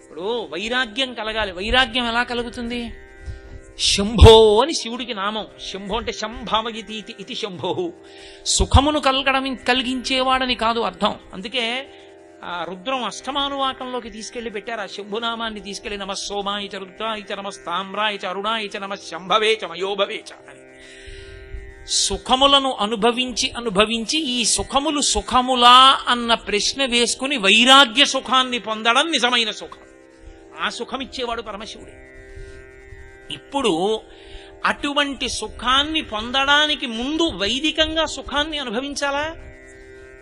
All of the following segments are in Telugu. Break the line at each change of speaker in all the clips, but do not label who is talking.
ఇప్పుడు వైరాగ్యం కలగాలి. వైరాగ్యం ఎలా కలుగుతుంది? శంభో అని శివుడికి నామం. శంభో అంటే శంభావయతి ఇది శంభో, సుఖమును కలిగించేవాడని కాదు అర్థం. అందుకే ఆ రుద్రం అష్టమానువాకంలోకి తీసుకెళ్లి పెట్టారు. ఆ శంభునామాన్ని తీసుకెళ్లి నమ సోమాయ చ రుద్రాయ చ నమ స్తామ్రాయ చ అరుణాయ చ నమ శంభవే చ మయోభవే చ అని. సుఖములను అనుభవించి ఈ సుఖములు సుఖములా అన్న ప్రశ్న వేసుకుని వైరాగ్య సుఖాన్ని పొందడం నిజమైన సుఖం. ఆ సుఖమిచ్చేవాడు పరమశివుడే. ఇప్పుడు అటువంటి సుఖాన్ని పొందడానికి ముందు వైదికంగా సుఖాన్ని అనుభవించాలా?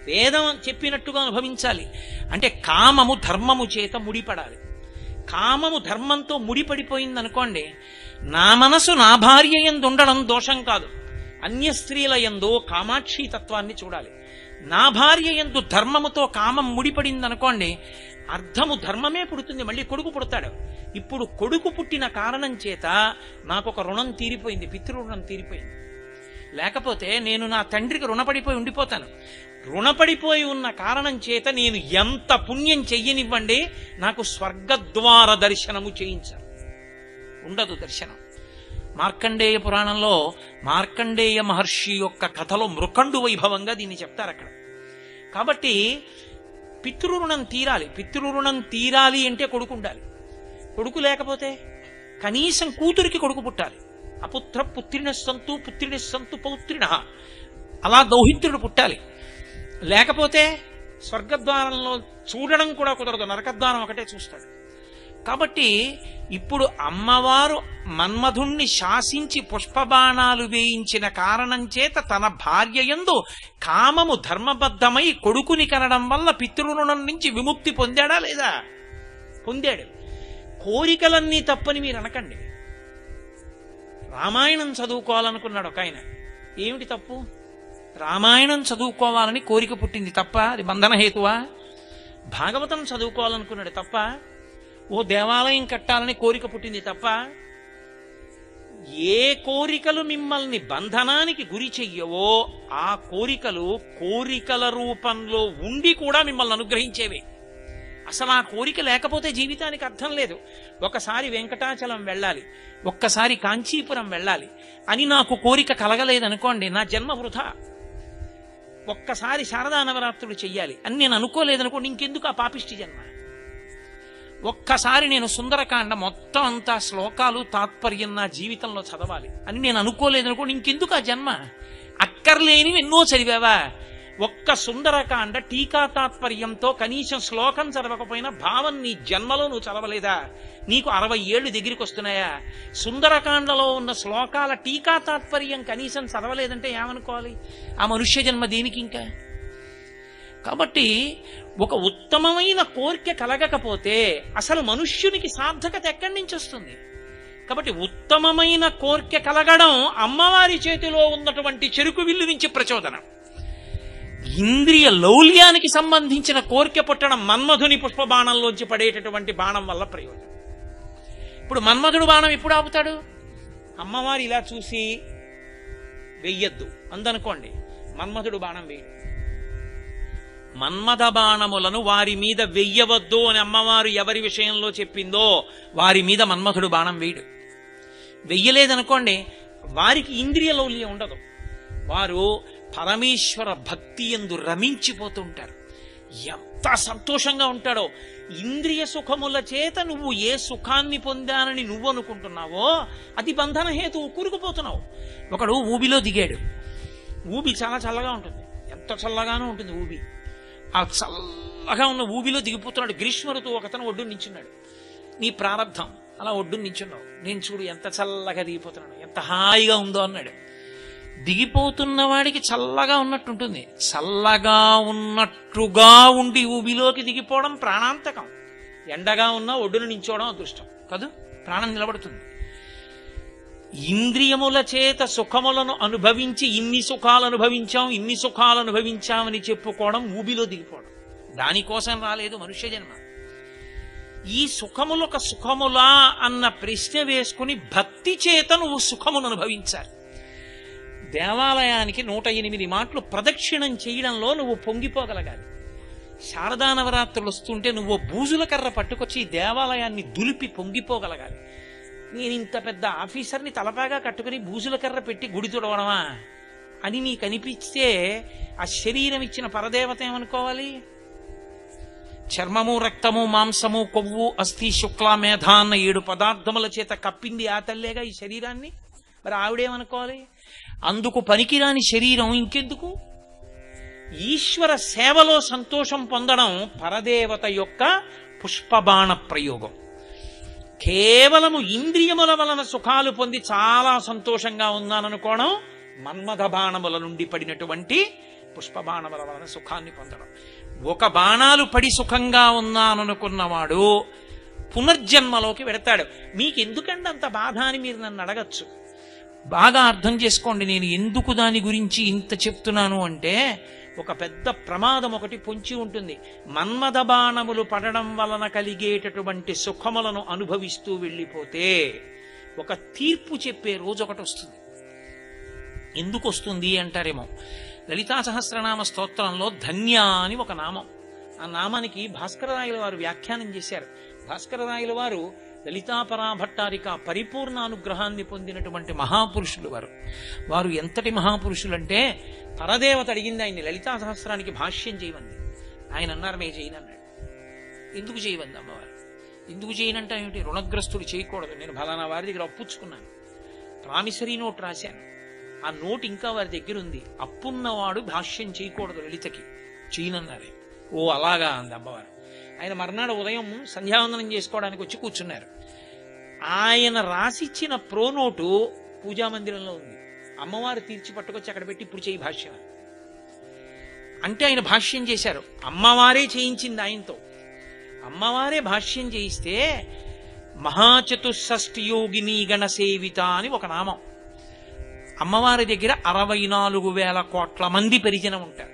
వేదం చెప్పినట్టుగా అనుభవించాలి. అంటే కామము ధర్మము చేత ముడిపడాలి. కామము ధర్మంతో ముడిపడిపోయింది అనుకోండి, నా మనసు నా భార్య యందు ఉండడం దోషం కాదు. అన్య స్త్రీల యందు కామాక్షి తత్వాన్ని చూడాలి. నా భార్య యందు ధర్మముతో కామం ముడిపడింది అనుకోండి, అర్థము ధర్మమే పుడుతుంది, మళ్ళీ కొడుకు పుడతాడు. ఇప్పుడు కొడుకు పుట్టిన కారణం చేత నాకు ఒక రుణం తీరిపోయింది, పితృరుణం తీరిపోయింది. లేకపోతే నేను నా తండ్రికి రుణపడిపోయి ఉండిపోతాను. రుణపడిపోయి ఉన్న కారణం చేత నేను ఎంత పుణ్యం చెయ్యనివ్వండి, నాకు స్వర్గద్వార దర్శనము చేయించాలి. ఉండదు దర్శనం. మార్కండేయ పురాణంలో మార్కండేయ మహర్షి యొక్క కథలో మృకండు వైభవంగా దీన్ని చెప్తారు అక్కడ. కాబట్టి పితృరుణం తీరాలి. పితృరుణం తీరాలి అంటే కొడుకు ఉండాలి. కొడుకు లేకపోతే కనీసం కూతురికి కొడుకు పుట్టాలి. అపుత్ర పుత్రిని సంతు పౌత్రిణ, అలా దౌహిత్రుడు పుట్టాలి. లేకపోతే స్వర్గద్వారంలో చూడడం కూడా కుదరదు, నరకద్వారం ఒకటే చూస్తాడు. కాబట్టి ఇప్పుడు అమ్మవారు మన్మధుణ్ణి శాసించి పుష్పబాణాలు వేయించిన కారణం చేత తన భార్య యందు కామము ధర్మబద్ధమై కొడుకుని కనడం వల్ల పితృరుణం నుంచి విముక్తి పొందాడా లేదా? పొందాడు. కోరికలన్నీ తప్పని మీరు అనకండి. రామాయణం చదువుకోవాలనుకున్నాడు ఒక ఆయన. ఏమిటి తప్పు? రామాయణం చదువుకోవాలని కోరిక పుట్టింది తప్ప? అది బంధనహేతువా? భాగవతం చదువుకోవాలనుకున్నాడు తప్ప? ఓ దేవాలయం కట్టాలని కోరిక పుట్టింది తప్ప? ఏ కోరికలు మిమ్మల్ని బంధనానికి గురి చెయ్యవో ఆ కోరికలు కోరికల రూపంలో ఉండి కూడా మిమ్మల్ని అనుగ్రహించేవే. అసలు ఆ కోరిక లేకపోతే జీవితానికి అర్థం లేదు. ఒకసారి వెంకటాచలం వెళ్ళాలి, ఒక్కసారి కాంచీపురం వెళ్ళాలి అని నాకు కోరిక కలగలేదనుకోండి, నా జన్మ వృధా. ఒక్కసారి శారదా నవరాత్రులు చెయ్యాలి అని నేను అనుకోలేదనుకోండి, ఇంకెందుకు ఆ పాపిష్టి జన్మ? ఒక్కసారి నేను సుందరకాండ మొత్తం అంతా శ్లోకాలు తాత్పర్యం నా జీవితంలో చదవాలి అని నేను అనుకోలేదనుకోండి, ఇంకెందుకు ఆ జన్మ? అక్కర్లేనివి ఎన్నో చదివావా? ఒక్క సుందరకాండ టీకా తాత్పర్యంతో కనీసం శ్లోకం చదవకపోయినా భావం నీ జన్మలో నువ్వు చదవలేదా? నీకు 60 ఏళ్ళు దగ్గరికి వస్తున్నాయా? సుందరకాండలో ఉన్న శ్లోకాల టీకా తాత్పర్యం కనీసం చదవలేదంటే ఏమనుకోవాలి? ఆ మనుష్య జన్మ దేనికి ఇంకా? కాబట్టి ఒక ఉత్తమమైన కోరిక కలగకపోతే అసలు మనుష్యునికి సార్థకత ఎక్కడి నుంచి వస్తుంది? కాబట్టి ఉత్తమమైన కోరిక కలగడం అమ్మవారి చేతిలో ఉన్నటువంటి చెరుకు విల్లు నుంచి ప్రచోదనం. ఇంద్రియ లౌల్యానికి సంబంధించిన కోరిక పుట్టడం మన్మధుని పుష్పబాణంలోంచి పడేటటువంటి బాణం వల్ల ప్రయోజనం. ఇప్పుడు మన్మధుడు బాణం ఎప్పుడు ఆపుతాడు? అమ్మవారి ఇలా చూసి వెయ్యొద్దు అందనుకోండి, మన్మధుడు బాణం వేయడు. మన్మథ బాణములను వారి మీద వెయ్యవద్దు అని అమ్మవారు ఎవరి విషయంలో చెప్పిందో వారి మీద మన్మథుడు బాణం వేయడు. వెయ్యలేదనుకోండి, వారికి ఇంద్రియ లౌల్యం ఉండదు. వారు పరమేశ్వర భక్తి యందు రమించిపోతుంటారు. ఎంత సంతోషంగా ఉంటాడో! ఇంద్రియ సుఖముల చేత నువ్వు ఏ సుఖాన్ని పొందానని నువ్వు అనుకుంటున్నావో అది బంధన హేతువు, కూరుకుపోతున్నావు. ఒకడు ఊబిలో దిగాడు. ఊబి చాలా చల్లగా ఉంటుంది, ఎంత చల్లగానో ఉంటుంది ఊబి. ఆ చల్లగా ఉన్న ఊబిలో దిగిపోతున్నాడు. గ్రీష్మ ఋతువు ఒకతను ఒడ్డు నించున్నాడు. నీ ప్రారంధం అలా ఒడ్డు నించున్నావు, నేను చూడు ఎంత చల్లగా దిగిపోతున్నాడు, ఎంత హాయిగా ఉందో అన్నాడు. దిగిపోతున్న వాడికి చల్లగా ఉన్నట్టుంటుంది. చల్లగా ఉన్నట్టుగా ఉండి ఊబిలోకి దిగిపోవడం ప్రాణాంతకం. ఎండగా ఉన్నా ఒడ్డును నించోవడం అదృష్టం కాదు, ప్రాణం నిలబడుతుంది. ఇంద్రియముల చేత సుఖములను అనుభవించి ఇన్ని సుఖాలు అనుభవించామని చెప్పుకోవడం ఊబిలో దిగిపోవడం. దానికోసం రాలేదు మనుష్య జన్మ. ఈ సుఖములొక సుఖములా అన్న ప్రశ్న వేసుకుని భక్తి చేత నువ్వు సుఖమును అనుభవించాలి. దేవాలయానికి 108 మాటలు ప్రదక్షిణం చేయడంలో నువ్వు పొంగిపోగలగాలి. శారదా నవరాత్రులు వస్తుంటే నువ్వు బూజుల కర్ర పట్టుకొచ్చి ఈ దేవాలయాన్ని దులిపి పొంగిపోగలగాలి. నేను ఇంత పెద్ద ఆఫీసర్ని తలపాగా కట్టుకుని బూజుల కర్ర పెట్టి గుడి తుడవడమా అని నీకు అనిపిస్తే ఆ శరీరం ఇచ్చిన పరదేవత ఏమనుకోవాలి? చర్మము, రక్తము, మాంసము, కొవ్వు, అస్థి, శుక్ల, మేధ అన్న 7 పదార్థముల చేత కప్పింది ఆ తల్లేగా ఈ శరీరాన్ని. మరి ఆవిడేమనుకోవాలి? అందుకు పనికిరాని శరీరం ఇంకెందుకు? ఈశ్వర సేవలో సంతోషం పొందడం పరదేవత యొక్క పుష్పబాణ ప్రయోగం. కేవలము ఇంద్రియముల వలన సుఖాలు పొంది చాలా సంతోషంగా ఉన్నాననుకోవడం మన్మథ బాణముల నుండి పడినటువంటి పుష్పబాణముల వలన సుఖాన్ని పొందడం. ఒక బాణాలు పడి సుఖంగా ఉన్నాననుకున్నవాడు పునర్జన్మలోకి వెడతాడు. మీకెందుకండి అంత బాధ అని మీరు నన్ను అడగచ్చు. బాగా అర్థం చేసుకోండి, నేను ఎందుకు దాని గురించి ఇంత చెప్తున్నాను అంటే, ఒక పెద్ద ప్రమాదం ఒకటి పొంచి ఉంటుంది. మన్మథ బాణములు పడడం వలన కలిగేటటువంటి సుఖములను అనుభవిస్తూ వెళ్ళిపోతే ఒక తీర్పు చెప్పే రోజు ఒకటి వస్తుంది. ఎందుకు వస్తుంది అంటారేమో. లలితా సహస్రనామ స్తోత్రంలో ధన్య అని ఒక నామం. ఆ నామానికి భాస్కరరాయల వారు వ్యాఖ్యానం చేశారు. భాస్కరరాయల వారు లలితాపరాభట్టారిక పరిపూర్ణ అనుగ్రహాన్ని పొందినటువంటి మహాపురుషులు వారు. వారు ఎంతటి మహాపురుషులంటే, పరదేవత అడిగింది ఆయన్ని లలితా సహస్రానికి భాష్యం చేయమంది. ఆయన అన్నారు, మే చేయనన్నాడు. ఎందుకు చేయమంది అమ్మవారు? ఎందుకు చేయనంటే ఏమిటి? రుణగ్రస్తుడు చేయకూడదు. నేను ఫలానా వారి దగ్గర అప్పుచ్చుకున్నాను, ప్రామిసరీ నోట్ రాశాను, ఆ నోట్ ఇంకా వారి దగ్గర ఉంది, అప్పున్నవాడు భాష్యం చేయకూడదు లలితకి, చేయనన్నారే. ఓ అలాగా అంది అమ్మవారు. ఆయన మర్నాడు ఉదయం సంధ్యావందనం చేసుకోవడానికి వచ్చి కూర్చున్నారు. ఆయన రాసిచ్చిన ప్రోనోటు పూజామందిరంలో ఉంది. అమ్మవారు తీర్చి పట్టుకొచ్చి అక్కడ పెట్టి ఇప్పుడు చేయి భాష్యం అంటే ఆయన భాష్యం చేశారు. అమ్మవారే చేయించింది ఆయనతో. అమ్మవారే భాష్యం చేయిస్తే మహాచతుషష్ఠి యోగిని గణసేవిత అని ఒక నామం. అమ్మవారి దగ్గర 64,000 కోట్ల మంది పరిజనం ఉంటారు.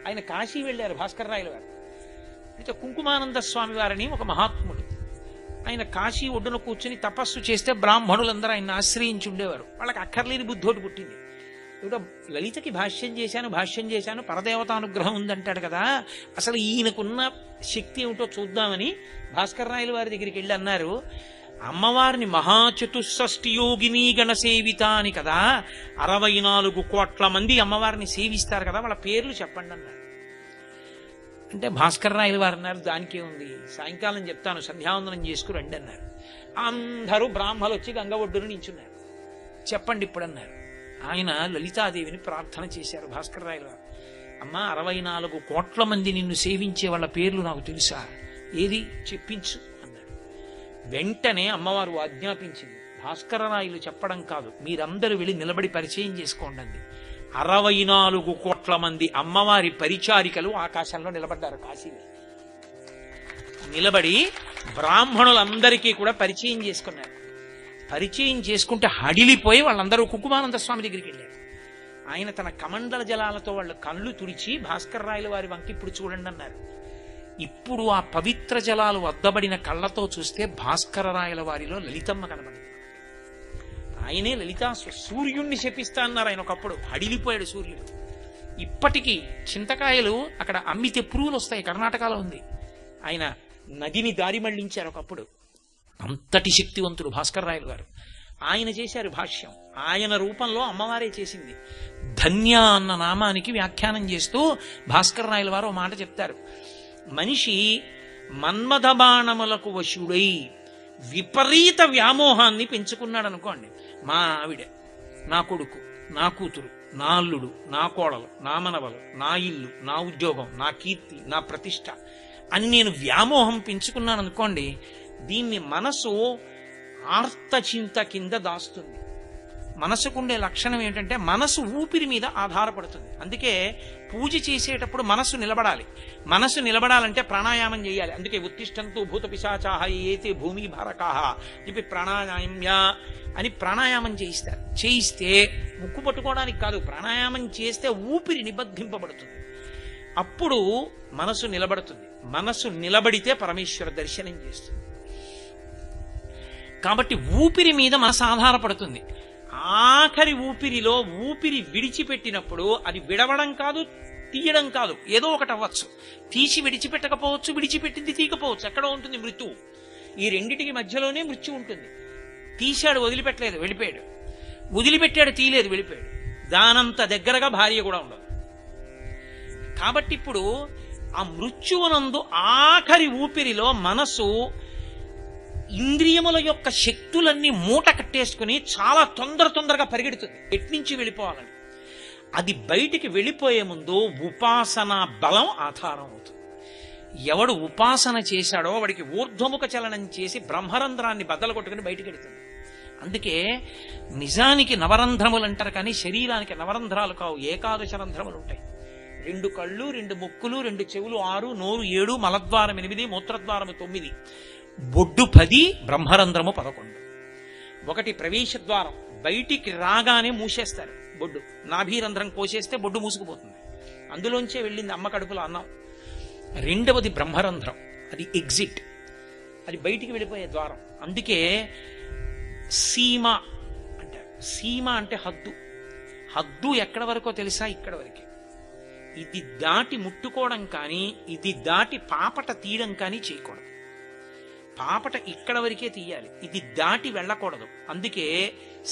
ఆయన కాశీ వెళ్ళారు భాస్కరరాయల వారు. అయితే కుంకుమానంద స్వామి వారిని ఒక మహాత్ముడు, ఆయన కాశీ ఒడ్డున కూర్చుని తపస్సు చేస్తే బ్రాహ్మణులందరూ ఆయన ఆశ్రయించి ఉండేవారు. వాళ్ళకి అక్కర్లేని బుద్ధోటి పుట్టింది. ఇప్పుడు లలితకి భాష్యం చేశాను పరదేవతానుగ్రహం ఉందంటాడు కదా, అసలు ఈయనకున్న శక్తి ఏమిటో చూద్దామని భాస్కరరాయల వారి దగ్గరికి వెళ్ళి అన్నారు, అమ్మవారిని మహాచతుషష్ఠి యోగిని గణసేవిత అని కదా, 64 కోట్ల మంది అమ్మవారిని సేవిస్తారు కదా, వాళ్ళ పేర్లు చెప్పండి అన్నారు. అంటే భాస్కరరాయల వారు అన్నారు, దానికే ఉంది, సాయంకాలం చెప్తాను, సంధ్యావందనం చేసుకురండి అన్నారు. అందరూ బ్రాహ్మలు వచ్చి గంగ ఒడ్డును నించున్నారు. చెప్పండి ఇప్పుడు అన్నారు. ఆయన లలితాదేవిని ప్రార్థన చేశారు భాస్కరరాయల వారు. అమ్మ, 64 కోట్ల మంది నిన్ను సేవించే వాళ్ళ పేర్లు నాకు తెలుసా, ఏది చెప్పించు అన్నారు. వెంటనే అమ్మవారు ఆజ్ఞాపించింది, భాస్కరరాయలు చెప్పడం కాదు, మీరందరూ వెళ్ళి నిలబడి పరిచయం చేసుకోండి అంది. 64 కోట్ల మంది అమ్మవారి పరిచారికలు ఆకాశంలో నిలబడ్డారు. కాశీలో నిలబడి బ్రాహ్మణులందరికీ కూడా పరిచయం చేసుకున్నారు. పరిచయం చేసుకుంటే హడిలిపోయి వాళ్ళందరూ కుంకుమానంద స్వామి దగ్గరికి వెళ్ళారు. ఆయన తన కమండల జలాలతో వాళ్ళు కళ్ళు తుడిచి భాస్కరరాయల వారి వంకి ఇప్పుడు చూడండి అన్నారు. ఇప్పుడు ఆ పవిత్ర జలాలు వద్దబడిన కళ్ళతో చూస్తే భాస్కరరాయల వారిలో లలితమ్మ కనబడింది. ఆయనే లలితా సూర్యుణ్ణి శపిస్తా అన్నారు ఆయన ఒకప్పుడు. హడిలిపోయాడు సూర్యుడు. ఇప్పటికీ చింతకాయలు అక్కడ అమ్మితే పురుగులు వస్తాయి, కర్ణాటకలో ఉంది. ఆయన నదిని దారి మళ్లించారు ఒకప్పుడు. అంతటి శక్తివంతుడు భాస్కరరాయలు గారు. ఆయన చేశారు భాష్యం. ఆయన రూపంలో అమ్మవారే చేసింది. ధన్య అన్న నామానికి వ్యాఖ్యానం చేస్తూ భాస్కరరాయల వారు ఓ మాట చెప్తారు. మనిషి మన్మథ బాణములకు వశుడై విపరీత వ్యామోహాన్ని పెంచుకున్నాడు అనుకోండి. మా ఆవిడ, నా కొడుకు, నా కూతురు, నా అల్లుడు, నా కోడలు, నా మనవలు, నా ఇల్లు, నా ఉద్యోగం, నా కీర్తి, నా ప్రతిష్ట అని నేను వ్యామోహం పెంచుకున్నాను అనుకోండి, దీన్ని మనసు ఆర్తచింత కింద దాస్తుంది. మనసుకుండే లక్షణం ఏంటంటే మనసు ఊపిరి మీద ఆధారపడుతుంది. అందుకే పూజ చేసేటప్పుడు మనసు నిలబడాలి. మనసు నిలబడాలంటే ప్రాణాయామం చేయాలి. అందుకే ఉత్తిష్టంతు భూత పిశాచాహ ఏతే భూమి భారకాహ చెప్పి ప్రాణాయామ్య అని ప్రాణాయామం చేయిస్తారు. చేయిస్తే ముక్కు పట్టుకోవడానికి కాదు, ప్రాణాయామం చేస్తే ఊపిరి నిబద్ధింపబడుతుంది. అప్పుడు మనసు నిలబడుతుంది. మనసు నిలబడితే పరమేశ్వర దర్శనం చేస్తుంది. కాబట్టి ఊపిరి మీద మనసు ఆధారపడుతుంది. ఆఖరి ఊపిరిలో ఊపిరి విడిచిపెట్టినప్పుడు అది విడవడం కాదు, తీయడం కాదు, ఏదో ఒకటి అవ్వచ్చు. తీసి విడిచిపెట్టకపోవచ్చు, విడిచిపెట్టింది తీయకపోవచ్చు, ఎక్కడో ఉంటుంది మృత్యువు. ఈ రెండిటికి మధ్యలోనే మృత్యు ఉంటుంది. తీశాడు, వదిలిపెట్టలేదు, వెళ్ళిపోయాడు. వదిలిపెట్టాడు, తీయలేదు, వెళ్ళిపోయాడు. దానంత దగ్గరగా భార్య కూడా ఉండదు. కాబట్టి ఇప్పుడు ఆ మృత్యువునందు ఆఖరి ఊపిరిలో మనసు ఇంద్రియముల యొక్క శక్తులన్నీ మూట కట్టేసుకుని చాలా తొందరగా పరిగెడుతుంది ఎట్నుంచి వెళ్ళిపోవాలని. అది బయటికి వెళ్ళిపోయే ముందు ఉపాసన బలం ఆధారం అవుతుంది. ఎవడు ఉపాసన చేశాడో వాడికి ఊర్ధ్వముఖ చలనం చేసి బ్రహ్మరంధ్రాన్ని బద్దలు కొట్టుకుని బయటికి వెళుతుంది. అందుకే నిజానికి నవరంధ్రములు అంటారు, కానీ శరీరానికి నవరంధ్రాలు కావు, ఏకాదశ రంధ్రములు ఉంటాయి. 2 కళ్ళు, 2 ముక్కులు, 2 చెవులు 6, నోరు 7, మలద్వారం 8, మూత్రద్వారము 9, బొడ్డు 10, బ్రహ్మరంధ్రము 11. ఒకటి ప్రవేశ ద్వారం, బయటికి రాగానే మూసేస్తారు బొడ్డు. నాభీరంధ్రం కోసేస్తే బొడ్డు మూసుకుపోతుంది, అందులోంచే వెళ్ళింది అమ్మ కడుపులో అన్నం. రెండవది బ్రహ్మరంధ్రం, అది ఎగ్జిట్, అది బయటికి వెళ్ళిపోయే ద్వారం. అందుకే సీమ అంటారు. సీమ అంటే హద్దు. హద్దు ఎక్కడ వరకో తెలుసా? ఇక్కడ వరకే. ఇది దాటి ముట్టుకోవడం కానీ, ఇది దాటి పాపట తీయడం కానీ చేయకూడదు. పాపట ఇక్కడ వరకే తీయాలి, ఇది దాటి వెళ్ళకూడదు. అందుకే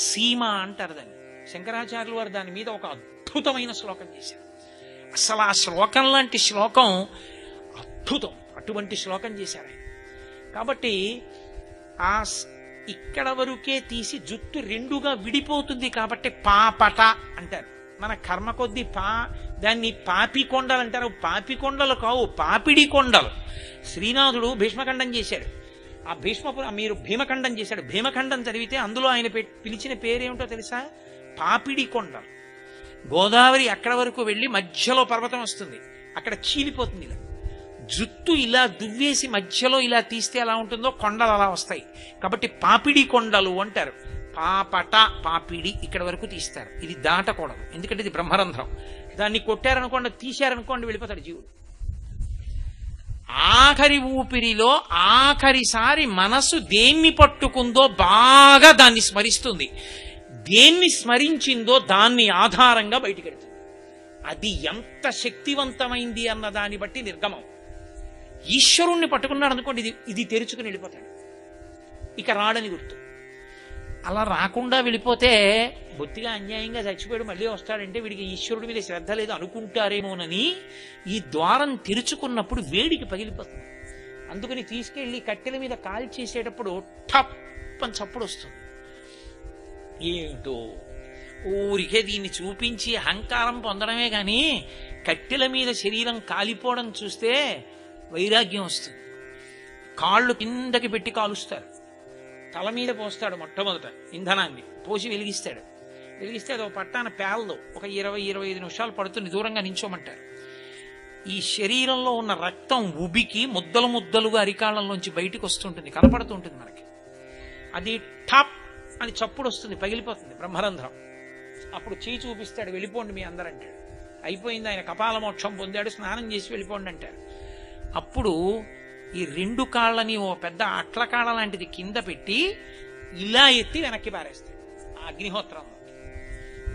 సీమ అంటారు దాన్ని. శంకరాచార్యులు వారు దాని మీద ఒక అద్భుతమైన శ్లోకం చేశారు. అసలు ఆ శ్లోకం లాంటి శ్లోకం అద్భుతం, అటువంటి శ్లోకం చేశారు ఆయన. కాబట్టి ఆ ఇక్కడ వరకే తీసి జుట్టు 2గా విడిపోతుంది కాబట్టి పాపట అంటారు. మన కర్మ కొద్దీ దాన్ని పాపికొండలు అంటారు. పాపికొండలు కావు, పాపిడి కొండలు. శ్రీనాథుడు భీష్మఖండం చేశాడు. ఆ మీరు భీమఖండం చేశాడు. భీమఖండం చదివితే అందులో ఆయన పిలిచిన పేరేమిటో తెలుసా? పాపిడి కొండలు. గోదావరి అక్కడ వరకు వెళ్ళి మధ్యలో పర్వతం వస్తుంది, అక్కడ చీలిపోతుంది. ఇలా జుట్టు ఇలా దువ్వేసి మధ్యలో ఇలా తీస్తే ఎలా ఉంటుందో కొండలు అలా వస్తాయి. కాబట్టి పాపిడి కొండలు అంటారు. పాపట, పాపిడి ఇక్కడ వరకు తీస్తారు. ఇది దాటకూడదు, ఎందుకంటే ఇది బ్రహ్మరంధ్రం. దాన్ని కొట్టారనుకోండి, తీశారనుకోండి, వెళ్ళిపోతాడు జీవుడు. ఆఖరి ఊపిరిలో ఆఖరిసారి మనసు దేన్ని పట్టుకుందో బాగా దాన్ని స్మరిస్తుంది. దేన్ని స్మరించిందో దాన్ని ఆధారంగా బయటికి వెళ్తుంది. అది ఎంత శక్తివంతమైంది అన్న దాన్ని బట్టి నిర్గమం. ఈశ్వరుణ్ణి పట్టుకున్నాడు అనుకోండి, ఇది తెరుచుకుని వెళ్ళిపోతాడు, ఇక రాడని గుర్తు. అలా రాకుండా వెళ్ళిపోతే బొత్తిగా అన్యాయంగా చచ్చిపోయాడు, మళ్ళీ వస్తాడంటే వీడికి ఈశ్వరుడి మీద శ్రద్ధ లేదు అనుకుంటారేమోనని ఈ ద్వారం తెరుచుకున్నప్పుడు వేడికి పగిలిపోతుంది. అందుకని తీసుకెళ్లి కట్టెల మీద కాల్ చేసేటప్పుడు టప్ అని చప్పుడు వస్తుంది. ఏమిటో ఊరికే దీన్ని చూపించి అహంకారం పొందడమే కానీ కట్టెల మీద శరీరం కాలిపోవడం చూస్తే వైరాగ్యం వస్తుంది. కాళ్ళు కిందకి పెట్టి కాలుస్తారు, తల మీద పోస్తాడు మొట్టమొదట ఇంధనాన్ని పోసి వెలిగిస్తాడు. వెలిగిస్తే అది ఒక పట్టాన పేలదు, ఒక 20-25 నిమిషాలు పడుతుంది, దూరంగా నించోమంటారు. ఈ శరీరంలో ఉన్న రక్తం ఉబికి ముద్దలు ముద్దలుగా అరికాళ్ళలోంచి బయటికి వస్తుంటుంది, కనపడుతూ ఉంటుంది మనకి. అది టాప్ అని చప్పుడు వస్తుంది, పగిలిపోతుంది బ్రహ్మరంధ్రం. అప్పుడు చేయి చూపిస్తాడు, వెళ్ళిపోండి మీ అందరంటాడు. అయిపోయింది, ఆయన కపాల మోక్షం పొందాడు, స్నానం చేసి వెళ్ళిపోండి అంటారు. అప్పుడు ఈ 2 కాళ్ళని ఓ పెద్ద అట్ల కాళ్ళ లాంటిది కింద పెట్టి ఇలా ఎత్తి వెనక్కి పారేస్తాడు ఆ అగ్నిహోత్రంలో.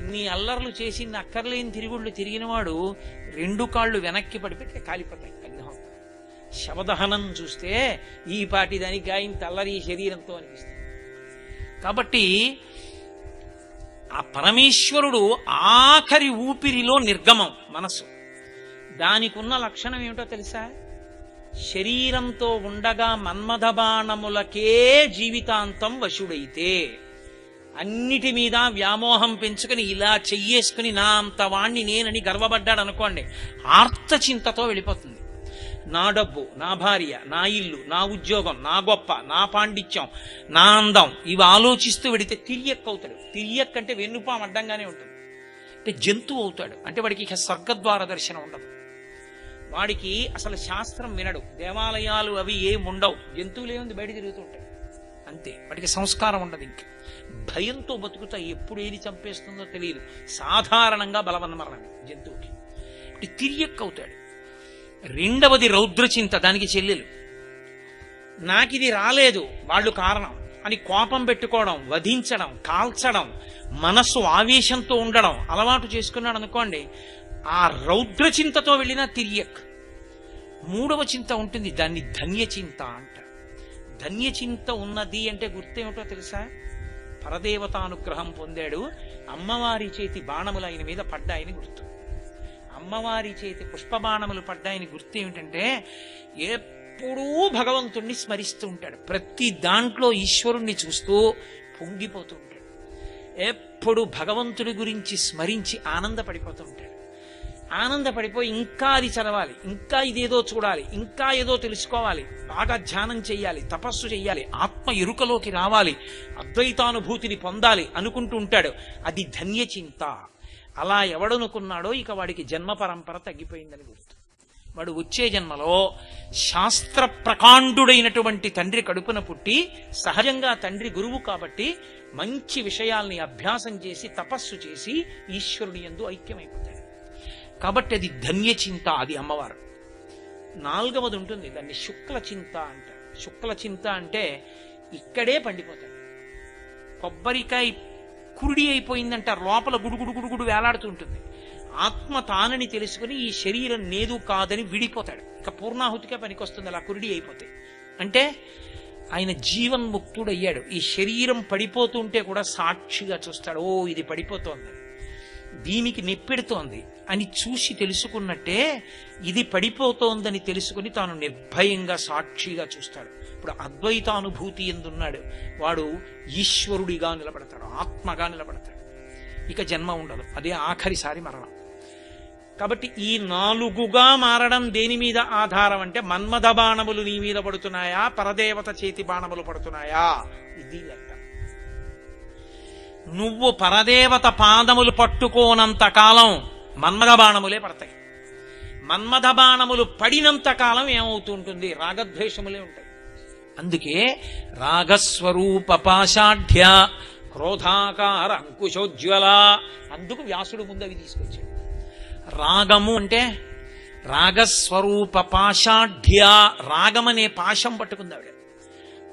ఇన్ని అల్లర్లు చేసి అక్కర్లేని తిరుగుళ్ళు తిరిగినవాడు 2 కాళ్ళు వెనక్కి పడిపెట్టి కాలిపోతాయి అగ్నిహోత్రం. శవదహనం చూస్తే ఈ పాటి దానికి గాయం తల్లరి శరీరంతో అనిపిస్తుంది. కాబట్టి ఆ పరమేశ్వరుడు ఆఖరి ఊపిరిలో నిర్గమం మనసు. దానికి ఉన్న లక్షణం ఏమిటో తెలుసా? శరీరంతో ఉండగా మన్మథ బాణములకే జీవితాంతం వశుడైతే, అన్నిటి మీద వ్యామోహం పెంచుకుని ఇలా చెయ్యేసుకుని నా అంత వాణ్ణి నేనని గర్వపడ్డాడు అనుకోండి, ఆర్తచింతతో వెళ్ళిపోతుంది. నా డబ్బు, నా భార్య, నా ఇల్లు, నా ఉద్యోగం, నా గొప్ప, నా పాండిత్యం, నా అందం, ఇవి ఆలోచిస్తూ వెడితే తిరియక్కవుతాడు. తిరియక్కంటే వెన్నుపాం అడ్డంగానే ఉంటుంది, అంటే జంతువు అవుతాడు. అంటే వాడికి ఇక స్వర్గద్వార దర్శనం ఉండదు. వాడికి అసలు శాస్త్రం వినడు, దేవాలయాలు అవి ఏముండవు, జంతువులు ఏముంది బయట తిరుగుతూ ఉంటాయి అంతే. వాడికి సంస్కారం ఉండదు, ఇంక భయంతో బతుకుతా, ఎప్పుడు ఏది చంపేస్తుందో తెలియదు. సాధారణంగా బలవన్మరణం జంతువుకి, అంటే తిరియక్కవుతాడు. రెండవది రౌద్రచింత, దానికి చెల్లెలు. నాకిది రాలేదు, వాళ్ళు కారణం అని కోపం పెట్టుకోవడం, వధించడం, కాల్చడం, మనస్సు ఆవేశంతో ఉండడం అలవాటు చేసుకున్నాడు అనుకోండి, ఆ రౌద్ర చింతతో వెళ్ళినా తిరియక్. మూడవ చింత ఉంటుంది, దాన్ని ధన్యచింత అంటారు. ధన్యచింత ఉన్నది అంటే గుర్తేమిటో తెలుసా? పరదేవతానుగ్రహం పొందాడు, అమ్మవారి చేతి బాణములు ఆయన మీద పడ్డాయని గుర్తు. అమ్మవారి చేతి పుష్పబాణములు పడ్డాయని గుర్తు ఏమిటంటే ఎప్పుడూ భగవంతుణ్ణి స్మరిస్తూ ఉంటాడు. ప్రతి దాంట్లో ఈశ్వరుణ్ణి చూస్తూ పొంగిపోతూ ఉంటాడు. ఎప్పుడు భగవంతుడి గురించి స్మరించి ఆనందపడిపోతూ ఉంటాడు. ఆనందపడిపోయి ఇంకా అది చదవాలి, ఇంకా ఇదేదో చూడాలి, ఇంకా ఏదో తెలుసుకోవాలి, బాగా ధ్యానం చెయ్యాలి, తపస్సు చెయ్యాలి, ఆత్మ ఎరుకలోకి రావాలి, అద్వైతానుభూతిని పొందాలి అనుకుంటూ ఉంటాడు. అది ధన్యచింత. అలా ఎవడనుకున్నాడో ఇక వాడికి జన్మ పరంపర తగ్గిపోయిందని గుర్తు. వాడు వచ్చే జన్మలో శాస్త్ర ప్రకాండుడైనటువంటి తండ్రి కడుపున పుట్టి, సహజంగా తండ్రి గురువు కాబట్టి మంచి విషయాల్ని అభ్యాసం చేసి తపస్సు చేసి ఈశ్వరుని యందు ఐక్యమైపోతాడు. కాబట్టి అది ధన్యచింత, అది అమ్మవారు. నాలుగవది ఉంటుంది, దాన్ని శుక్ల చింత అంటారు. శుక్ల చింత అంటే ఇక్కడే పండిపోతాడు. కొబ్బరికాయ కురుడి అయిపోయిందంటారు, లోపల గుడుగుడు గుడుగుడు వేలాడుతూ ఉంటుంది. ఆత్మ తానని తెలుసుకుని ఈ శరీరం నేదు కాదని విడిపోతాడు. ఇక పూర్ణాహుతిగా పనికొస్తుంది అలా కురుడి అయిపోతే. అంటే ఆయన జీవన్ముక్తుడయ్యాడు. ఈ శరీరం పడిపోతుంటే కూడా సాక్షిగా చూస్తాడు. ఓ ఇది పడిపోతోంది, దీనికి నెప్పెడుతోంది అని చూసి తెలుసుకున్నట్టే ఇది పడిపోతోందని తెలుసుకుని తాను నిర్భయంగా సాక్షిగా చూస్తాడు. ఇప్పుడు అద్వైతానుభూతి ఎందున్నాడు వాడు ఈశ్వరుడిగా నిలబడతాడు, ఆత్మగా నిలబడతాడు. ఇక జన్మ ఉండదు, అదే ఆఖరిసారి మరణం. కాబట్టి ఈ నాలుగుగా మారడం దేని మీద ఆధారం అంటే మన్మథ బాణములు నీ మీద పడుతున్నాయా, పరదేవత చేతి బాణములు పడుతున్నాయా, ఇది లెక్క. నువ్వు పరదేవత పాదములు పట్టుకోనంత కాలం మన్మథ బాణములే పడతాయి. మన్మథ బాణములు పడినంత కాలం ఏమవుతుంటుంది? రాగద్వేషములే ఉంటాయి. అందుకే రాగస్వరూప పాషాఢ్య క్రోధాకార అంకుశోజ్వల, అందుకు వ్యాసుడు ముందు అవి తీసుకొచ్చాడు. రాగము అంటే రాగస్వరూప పాషాఢ్య, రాగమనే పాశం పట్టుకుంది ఆవిడ.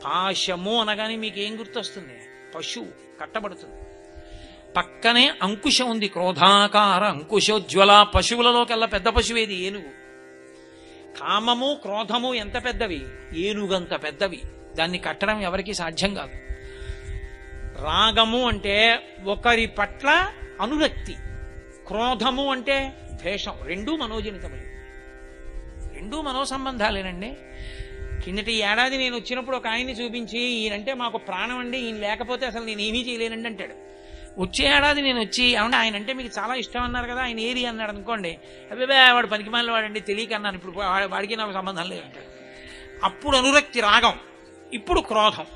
పాశము అనగానే మీకేం గుర్తొస్తుంది? పశువు కట్టబడుతుంది. పక్కనే అంకుశం ఉంది, క్రోధాకార అంకుశోజ్వల. పశువులలోకెల్లా పెద్ద పశువేది? ఏనుగు. కామము క్రోధము ఎంత పెద్దవి? ఏనుగంత పెద్దవి. దాన్ని కట్టడం ఎవరికి సాధ్యం కాదు. రాగము అంటే ఒకరి పట్ల అనురక్తి, క్రోధము అంటే ద్వేషం. రెండూ మనోజనితములు, రెండూ మనోసంబంధాలేనండి. కిందటి ఏడాది నేను వచ్చినప్పుడు ఒక ఆయన్ని చూపించి, ఈయనంటే మాకు ప్రాణం అండి, ఈయన లేకపోతే అసలు నేను ఏమీ చేయలేనండి అంటాడు. వచ్చే ఏడాది నేను వచ్చి ఏమంటే ఆయన అంటే మీకు చాలా ఇష్టం అన్నారు కదా, ఆయన ఏది అన్నాడు అనుకోండి, అబ్బాబే వాడు పనికిమాలిన వాడండి, తెలియక అన్నాను, ఇప్పుడు వాడికి నాకు సంబంధం లేదంటాడు. అప్పుడు అనురక్తి రాగం, ఇప్పుడు క్రోధం.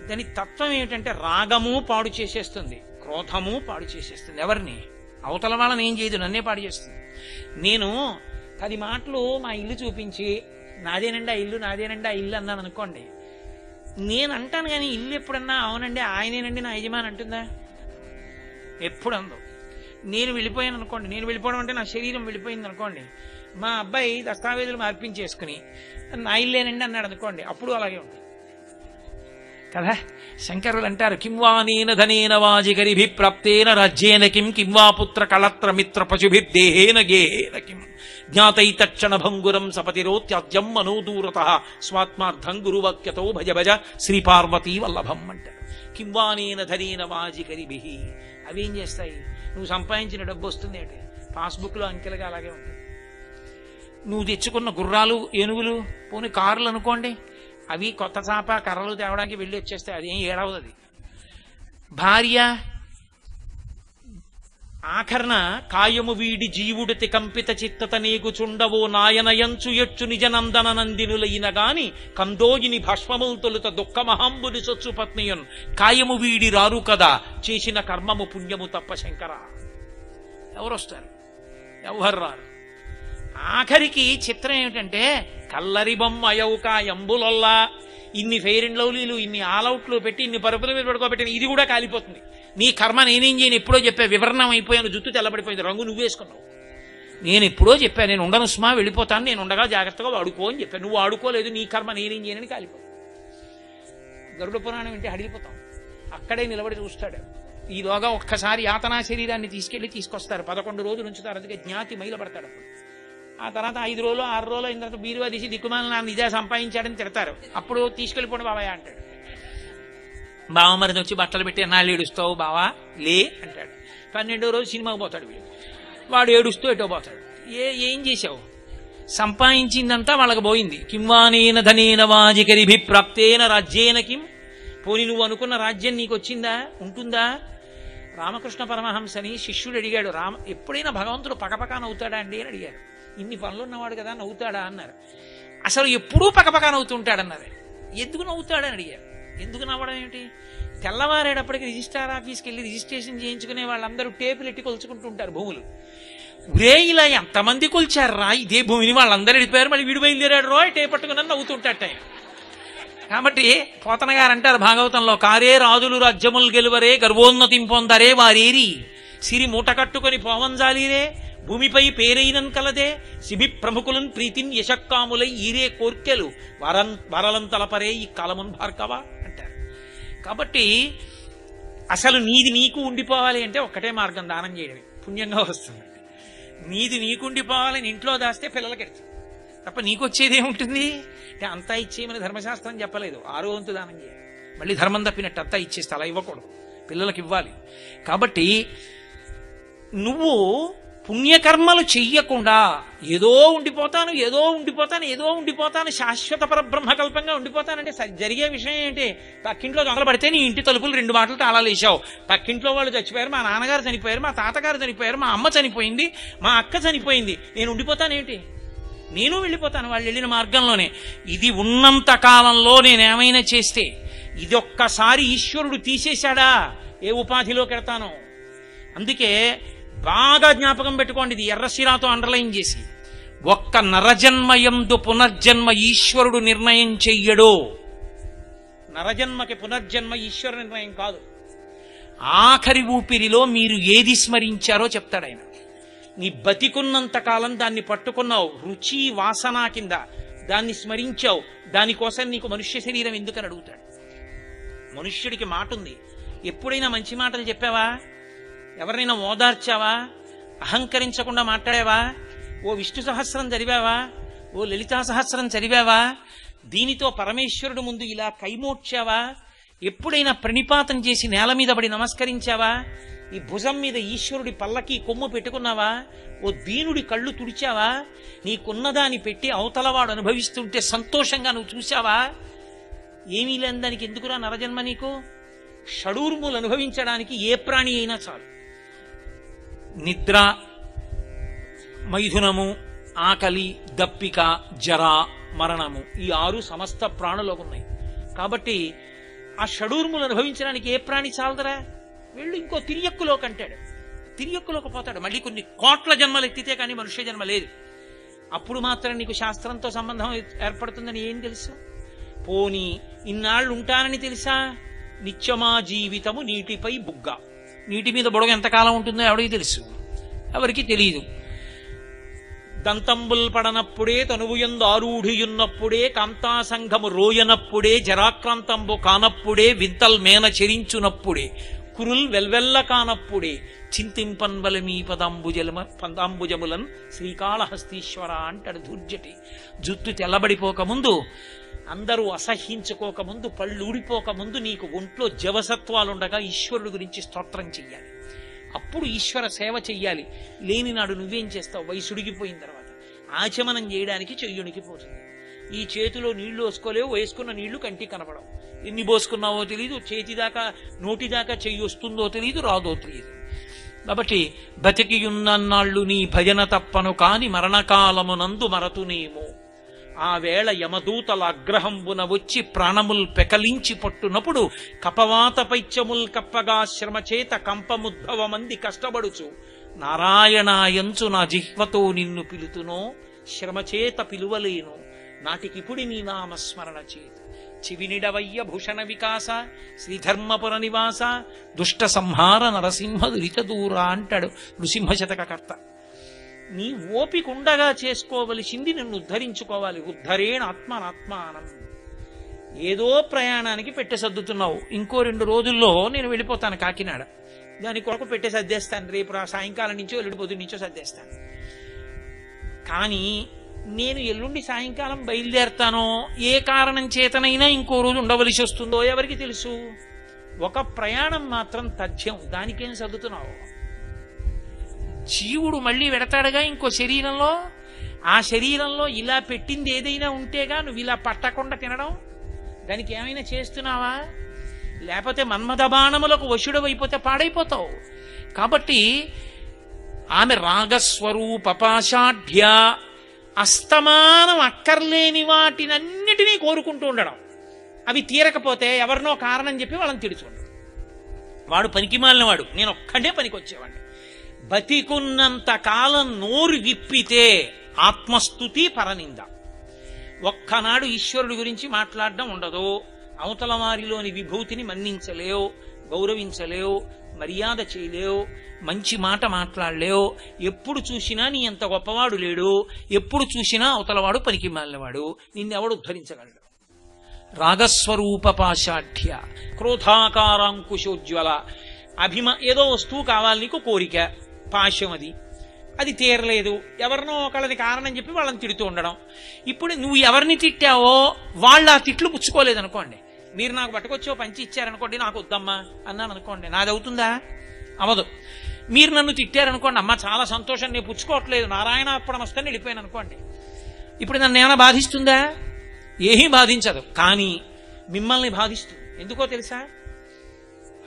దాని తత్వం ఏమిటంటే రాగము పాడు చేసేస్తుంది, క్రోధము పాడు చేసేస్తుంది. ఎవరిని? అవతల వాళ్ళని ఏం చేయదు, నన్నే పాడు చేస్తుంది. నేను 10 మాటలు మా ఇల్లు చూపించి నాదేనండి ఆ ఇల్లు, నాదేనండి ఆ ఇల్లు అన్నాను అనుకోండి, నేను అంటాను కానీ ఇల్లు ఎప్పుడన్నా అవునండి ఆయనేనండి నా యజమాని అంటుందా? ఎప్పుడు అందో. నేను వెళ్ళిపోయాను అనుకోండి, నేను వెళ్ళిపోవడం అంటే నా శరీరం వెళ్ళిపోయింది అనుకోండి, మా అబ్బాయి దస్తావేజులు మార్పించేసుకుని నా ఇల్లేనండి అన్నాడు అనుకోండి, అప్పుడు అలాగే ఉంటుంది కదా. శంకరులు అంటారు, కింవానేన ధనేన వాజిగరిభి ప్రాప్తేన రాజ్యేన కిం కింవా పుత్ర కళత్ర మిత్ర పశుభిర్దేహేన గేహేన కిం జ్ఞాతైతక్షణ భంగురం సపతిరోత్యాజ్యం మనోదూరత స్వాత్మార్థం గురువాక్యతో భజ భజ శ్రీపార్వతీ వల్లభం అంటారు. కింవానేన ధనేన వాజిగరిభి అవేం చేస్తాయి? నువ్వు సంపాదించిన డబ్బు వస్తుంది అంటే పాస్బుక్లో అంకెలుగా అలాగే ఉంటుంది. నువ్వు తెచ్చుకున్న గుర్రాలు, ఏనుగులు, పోనీ కార్లు అనుకోండి, అవి కొత్త చాప కర్రలు తేవడానికి వెళ్ళి వచ్చేస్తాయి, అదేం ఏడవదు. భార్య ఆఖరణ కాయము వీడి జీవుడితి కంపిత చిత్తత నీకు చుండవో నాయనయంచు ఎచ్చు నిజనందన నందినులైన గాని కందోయిని భస్మములు తొలుత దుఃఖమహంబుని సొచ్చు పత్నియున్ కాయము వీడి రారు కదా చేసిన కర్మము పుణ్యము తప్ప శంకర. ఎవరొస్తారు? ఎవరు రారు. ఆఖరికి చిత్రం ఏమిటంటే కల్లరి బొమ్మ అయవుకా ఎంబులొల్లా ఇన్ని ఫెయిర్ అండ్ లవ్లీలు, ఇన్ని ఆల్అవుట్లు పెట్టి, ఇన్ని పరుపుల మీద పడుకోబెట్టిన ఇది కూడా కాలిపోతుంది. నీ కర్మ నేనేం చేయను ఎప్పుడో చెప్పా, వివరణం అయిపోయాను, జుట్టు తెల్లబడిపోయింది, రంగు నువ్వు వేసుకున్నావు. నేను ఎప్పుడో చెప్పాను, నేను ఉండను సుమా, వెళ్ళిపోతాను, నేను ఉండగా జాగ్రత్తగా వాడుకో అని చెప్పాను. నువ్వు ఆడుకోలేదు, నీ కర్మ నేనేం చేయనని కాలిపోతావు. గరుడ పురాణం వింటే అడిగిపోతాం. అక్కడే నిలబడి చూస్తాడు. ఈలోగా ఒక్కసారి యాతనా శరీరాన్ని తీసుకొస్తారు, 11 రోజులు ఉంచుతారు, అందుకే జ్ఞాతి మైలపడతాడు. ఆ తర్వాత 5 రోజులు 6 రోజులు అయిన తర్వాత బీరువా తీసి దిక్కుమాల నాన్న ఇదే సంపాదించాడని తిడతారు. అప్పుడు తీసుకెళ్ళిపోండి బాబాయ్ అంటాడు. బావమరిది వచ్చి బట్టలు పెట్టి ఎన్నాళ్ళు ఏడుస్తావు బావా లే అంటాడు. 12వ రోజు సినిమాకి పోతాడు వీడు, వాడు ఏడుస్తూ ఎటో పోతాడు. ఏం చేశావు? సంపాదించిందంతా వాళ్ళకి పోయింది. కింవానేన ధనేన వాజికరిభి ప్రాప్తేన రాజ్యేన కిం, పోని నువ్వు అనుకున్న రాజ్యం నీకు వచ్చిందా, ఉంటుందా? రామకృష్ణ పరమహంసని శిష్యుడు అడిగాడు, ఎప్పుడైనా భగవంతుడు పకపకా నవ్వుతాడా అండి అని అడిగారు. ఇన్ని పనులు ఉన్నవాడు కదా నవ్వుతాడా అన్నారు. అసలు ఎప్పుడూ పకపకా నవ్వుతుంటాడన్నారు. ఎందుకు నవ్వుతాడని అడిగారు. ఎందుకు నవ్వడం ఏమిటి? తెల్లవారేటప్పటికి రిజిస్ట్రార్ ఆఫీస్కి వెళ్ళి రిజిస్ట్రేషన్ చేయించుకునే వాళ్ళందరూ టేపులు ఎట్టి కొలుచుకుంటూ ఉంటారు భూములు. ఉరే ఇలా ఎంతమంది కొలిచారు రా ఇదే భూమిని, వాళ్ళందరూ వెళ్ళిపోయారు, మళ్ళీ విడి బయలుదేరాడు రోయ్ టే పట్టుకుని నవ్వుతుంటాట. కాబట్టి పోతన గారు అంటారు భాగవతంలో, కారే రాజులు రాజ్యములు గెలువరే గర్వోన్నతిం పొందరే వారేరి సిరి మూట కట్టుకొని పోవంజాలిరే భూమిపై పేరైనన్ కలదే శిబి ప్రముఖులను ప్రీతిన్ యశక్కాములై ఈరే కోర్కెలు వరలం తలపరే ఈ కాలమున్ భార్గవ అంటారు. కాబట్టి అసలు నీది నీకు ఉండిపోవాలి అంటే ఒక్కటే మార్గం, దానం చేయడమే, పుణ్యంగా వస్తుంది. నీది నీకు ఉండిపోవాలని ఇంట్లో దాస్తే పిల్లలకి ఎడతారు తప్ప నీకు వచ్చేది ఏముంటుంది అంటే అంతా ఇచ్చేయమని ధర్మశాస్త్రం చెప్పలేదు. 6వ వంతు దానం చేయాలి, మళ్ళీ ధర్మం తప్పినట్టు అంతా ఇచ్చేస్తే అలా ఇవ్వకూడదు, పిల్లలకి ఇవ్వాలి. కాబట్టి నువ్వు పుణ్యకర్మలు చెయ్యకుండా ఏదో ఉండిపోతాను శాశ్వత పరబ్రహ్మకల్పంగా ఉండిపోతానంటే జరిగే విషయం ఏంటి? పక్కింట్లో దొంగలు పడితే నీ ఇంటి తలుపులు 2 మాటలు తాళాలు వేసావు, పక్కింట్లో వాళ్ళు చచ్చిపోయారు, మా నాన్నగారు చనిపోయారు, మా తాతగారు చనిపోయారు, మా అమ్మ చనిపోయింది, మా అక్క చనిపోయింది, నేను ఉండిపోతానేంటి? నేను వెళ్ళిపోతాను వాళ్ళు వెళ్ళిన మార్గంలోనే. ఇది ఉన్నంత కాలంలో నేనేమైనా చేస్తే, ఇది ఒక్కసారి ఈశ్వరుడు తీసేశాడా ఏ ఉపాధిలోకి వెడతాను. అందుకే బాగా జ్ఞాపకం పెట్టుకోండి, ఇది ఎర్రశిరాతో అండర్లైన్ చేసి, ఒక్క నరజన్మయందు పునర్జన్మ ఈశ్వరుడు నిర్ణయం చెయ్యడు. నరజన్మకి పునర్జన్మ ఈశ్వర నిర్ణయం కాదు. ఆఖరి ఊపిరిలో మీరు ఏది స్మరించారో చెప్తాడు ఆయన. నీ బతికున్నంత కాలం దాన్ని పట్టుకున్నావు, రుచి వాసన కింద దాన్ని స్మరించావు, దానికోసం నీకు మనుష్య శరీరం ఎందుకని అడుగుతాడు. మనుష్యుడికి మాట ఉంది. ఎప్పుడైనా మంచి మాటలు చెప్పావా? ఎవరినైనా ఓదార్చావా? అహంకరించకుండా మాట్లాడావా? ఓ విష్ణు సహస్రం చదివావా? ఓ లలితా సహస్రం చదివావా? దీనితో పరమేశ్వరుడు ముందు ఇలా కైమోడ్చావా? ఎప్పుడైనా ప్రణిపాతం చేసి నేల మీద పడి నమస్కరించావా? ఈ భుజం మీద ఈశ్వరుడి పల్లకి కొమ్ము పెట్టుకున్నావా? ఓ దీనుడి కళ్ళు తుడిచావా? నీకున్నదాన్ని పెట్టి అవతలవాడు అనుభవిస్తుంటే సంతోషంగా నువ్వు చూశావా? ఏమీ లేని దానికి ఎందుకురా నరజన్మ నీకు? షడూర్ములు అనుభవించడానికి ఏ ప్రాణి అయినా చాలు. నిద్ర, మైథునము, ఆకలి, దప్పిక, జర, మరణము, ఈ 6 సమస్త ప్రాణులకు ఉన్నాయి. కాబట్టి ఆ షడూర్ములు అనుభవించడానికి ఏ ప్రాణి చాలదరా? వెళ్ళు ఇంకో తిరియక్కులోకి అంటాడు. తిరియక్కులోకి పోతాడు. మళ్ళీ కొన్ని కోట్ల జన్మలు ఎత్తితే కానీ మనుష్య జన్మ లేదు. అప్పుడు మాత్రం నీకు శాస్త్రంతో సంబంధం ఏర్పడుతుందని ఏం తెలుసు? పోనీ ఇన్నాళ్ళు ఉంటానని తెలుసా? నిత్యమా జీవితము నీటిపై బుగ్గ. నీటి మీద బుడగ ఎంతకాలం ఉంటుందో ఎవడికి తెలుసు? ఎవరికి తెలియదు. దంతంబుల్ పడనప్పుడే తనువుయందు ఆరూఢియున్నప్పుడే కాంతాసంఘము రోయనప్పుడే జరాక్రాంతంబు కానప్పుడే వింతల్ మేన చెరించునప్పుడే కురుల్ వెల్వెల్ల కానప్పుడే చింతింపన్వల మీ పదాంబుజములన్ శ్రీకాళహస్తీశ్వర అంటాడు ధూర్జటి. జుట్టు తెల్లబడిపోకముందు, అందరూ అసహ్యించుకోకముందు, పళ్ళు ఊడిపోకముందు నీకు ఒంట్లో జవసత్వాలుండగా ఈశ్వరుడు గురించి స్తోత్రం చెయ్యాలి. అప్పుడు ఈశ్వర సేవ చెయ్యాలి. లేని నాడు నువ్వేం చేస్తావు? వయసుడిగిపోయిన తర్వాత ఆచమనం చేయడానికి చెయ్యునికి పోతుంది. ఈ చేతిలో నీళ్లు వేసుకోలేవు, వేసుకున్న నీళ్లు కంటికి కనపడవు. ఎన్ని పోసుకున్నావో తెలియదు, చేతిదాకా నోటిదాకా చెయ్యి వస్తుందో తెలియదు, రాదో తెలియదు. కాబట్టి బతికియున్నన్నాళ్ళు నీ భజన తప్పను కాని మరణకాలమునందు మరతునేమో. ఆ వేళ యమదూతల అగ్రహంబున వచ్చి ప్రాణముల్ పెకలించి పట్టునప్పుడు కపవాత పైత్యముల్ కప్పగా శ్రమచేత కంపముద్భవమంది కష్టపడుచు నారాయణాయంచు నా జిహ్వతో నిన్ను పిలుతునో శ్రమచేత పిలువలేను నాటికిపుడి నీ నామస్మరణ చేత చివినిడవయ్య భూషణ వికాస శ్రీధర్మపుర నివాస దుష్ట సంహార నరసింహ దురిత దూర అంటాడు నృసింహశతకర్త. నీ ఓపిక ఉండగా చేసుకోవలసింది నిన్ను ఉద్ధరించుకోవాలి. ఉద్ధరేణ ఆత్మనాత్మానం. ఏదో ప్రయాణానికి పెట్టె సర్దుతున్నావు, ఇంకో 2 రోజుల్లో నేను వెళ్ళిపోతాను కాకినాడ, దాని కొరకు పెట్టె సర్దేస్తాను, రేపు సాయంకాలం నుంచో ఎల్లుండి పొద్దు నుంచో సర్దేస్తాను. కానీ నేను ఎల్లుండి సాయంకాలం బయలుదేరతానో, ఏ కారణం చేతనైనా ఇంకో రోజు ఉండవలసి వస్తుందో ఎవరికి తెలుసు? ఒక ప్రయాణం మాత్రం తథ్యం, దానికేం సర్దుతున్నావు? జీవుడు మళ్ళీ వెడతాడుగా ఇంకో శరీరంలో, ఆ శరీరంలో ఇలా పెట్టింది ఏదైనా ఉంటేగా నువ్వు ఇలా పట్టకుండా తినడం. దానికి ఏమైనా చేస్తున్నావా? లేకపోతే మన్మథ బాణములకు వశుడవైపోతే పాడైపోతావు. కాబట్టి ఆమె రాగస్వరూప పాషాఢ్య, అస్తమానం అక్కర్లేని వాటినన్నిటినీ కోరుకుంటూ ఉండడం, అవి తీరకపోతే ఎవరినో కారణం చెప్పి వాళ్ళని తిడుచుండడు. వాడు పనికిమాలిన వాడు, నేను ఒక్కడే పనికి వచ్చేవాడిని. బతికున్నంత కాలం నోరు విప్పితే ఆత్మస్తుతి పరనింద. ఒక్కనాడు ఈశ్వరుడి గురించి మాట్లాడడం ఉండదు. అవతల వారిలోని విభూతిని మన్నించలేవు, గౌరవించలేవు, మర్యాద చేయలేవు, మంచి మాట మాట్లాడలేవు. ఎప్పుడు చూసినా నీ అంత గొప్పవాడు లేడు, ఎప్పుడు చూసినా అవతలవాడు పనికి మాలినవాడు, నిన్నెవడు ఉద్ధరించగలడు? రాగస్వరూప పాషాఢ్య, క్రోధాకారాంకుశోజ్వల, ఏదో వస్తువు కావాలి నీకు, కోరిక, పాశం, అది తీరలేదు, ఎవరినో ఒకళ్ళని కారణం చెప్పి వాళ్ళని తిడుతూ ఉండడం. ఇప్పుడు నువ్వు ఎవరిని తిట్టావో వాళ్ళు ఆ తిట్లు పుచ్చుకోలేదనుకోండి, మీరు నాకు పట్టుకొచ్చో పంచి ఇచ్చారనుకోండి, నాకు వద్దమ్మా అన్నాను అనుకోండి, నాది అవుతుందా? అవదు. మీరు నన్ను తిట్టారనుకోండి, అమ్మ చాలా సంతోషం, నేను పుచ్చుకోవట్లేదు, నారాయణార్పణమస్తని వెళ్ళిపోయాను అనుకోండి, ఇప్పుడు నన్ను ఏమైనా బాధిస్తుందా? ఏమీ బాధించదు. కానీ మిమ్మల్ని బాధిస్తుంది. ఎందుకో తెలుసా?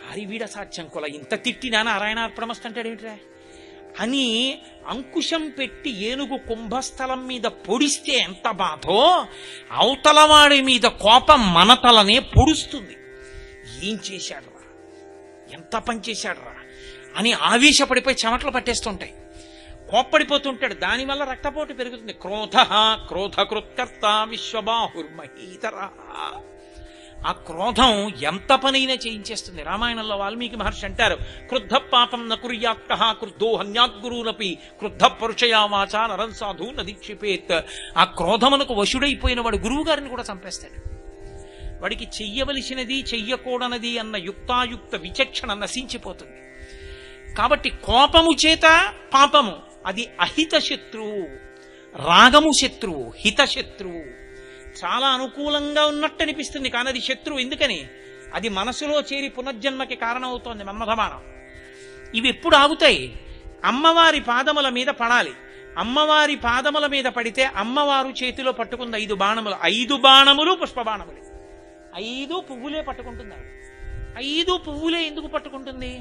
హరివీడ సాధ్యం కొల, ఇంత తిట్టినా నారాయణార్పణమస్తు అంటాడు ఏమిట్రా అని అంకుశం పెట్టి ఏనుగు కుంభస్థలం మీద పొడిస్తే ఎంత బాధో, అవతలవాడి మీద కోపం మనతలనే పొడుస్తుంది. ఏం చేశాడురా, ఎంత పని చేశాడురా అని ఆవేశపడిపోయి చెమటలు పట్టేస్తుంటాయి, కోప్పడిపోతుంటాడు. దానివల్ల రక్తపోటు పెరుగుతుంది. క్రోధకృత్కర్త విశ్వబాహుర్మహీతర. ఆ క్రోధం ఎంత పనైనా చేయించేస్తుంది. రామాయణంలో వాల్మీకి మహర్షి అంటారు, క్రుద్ధ పాపం నకుర్యాత్కః క్రుద్ధో హన్యాద్గురూనపి క్రుద్ధ పరుషయా వాచా నరం సాధు నదీక్షిపేత్. ఆ క్రోధమునకు వశుడైపోయిన వాడు గురువు గారిని కూడా చంపేస్తాడు. వాడికి చెయ్యవలసినది చెయ్యకూడనది అన్న యుక్తాయుక్త విచక్షణ నశించిపోతుంది. కాబట్టి కోపము చేత పాపము అది అహిత శత్రువు, రాగము శత్రువు, హితశత్రువు. చాలా అనుకూలంగా ఉన్నట్టు అనిపిస్తుంది కానీ అది శత్రువు. ఎందుకని? అది మనసులో చేరి పునర్జన్మకి కారణమవుతోంది మన్మథబాణం. ఇవి ఎప్పుడు ఆగుతాయి? అమ్మవారి పాదముల మీద పడాలి. అమ్మవారి పాదముల మీద పడితే అమ్మవారు చేతిలో పట్టుకుంది 5 బాణములు. 5 బాణములు పుష్పబాణములు, 5 పువ్వులే పట్టుకుంటుంది. 5 పువ్వులే ఎందుకు పట్టుకుంటుంది?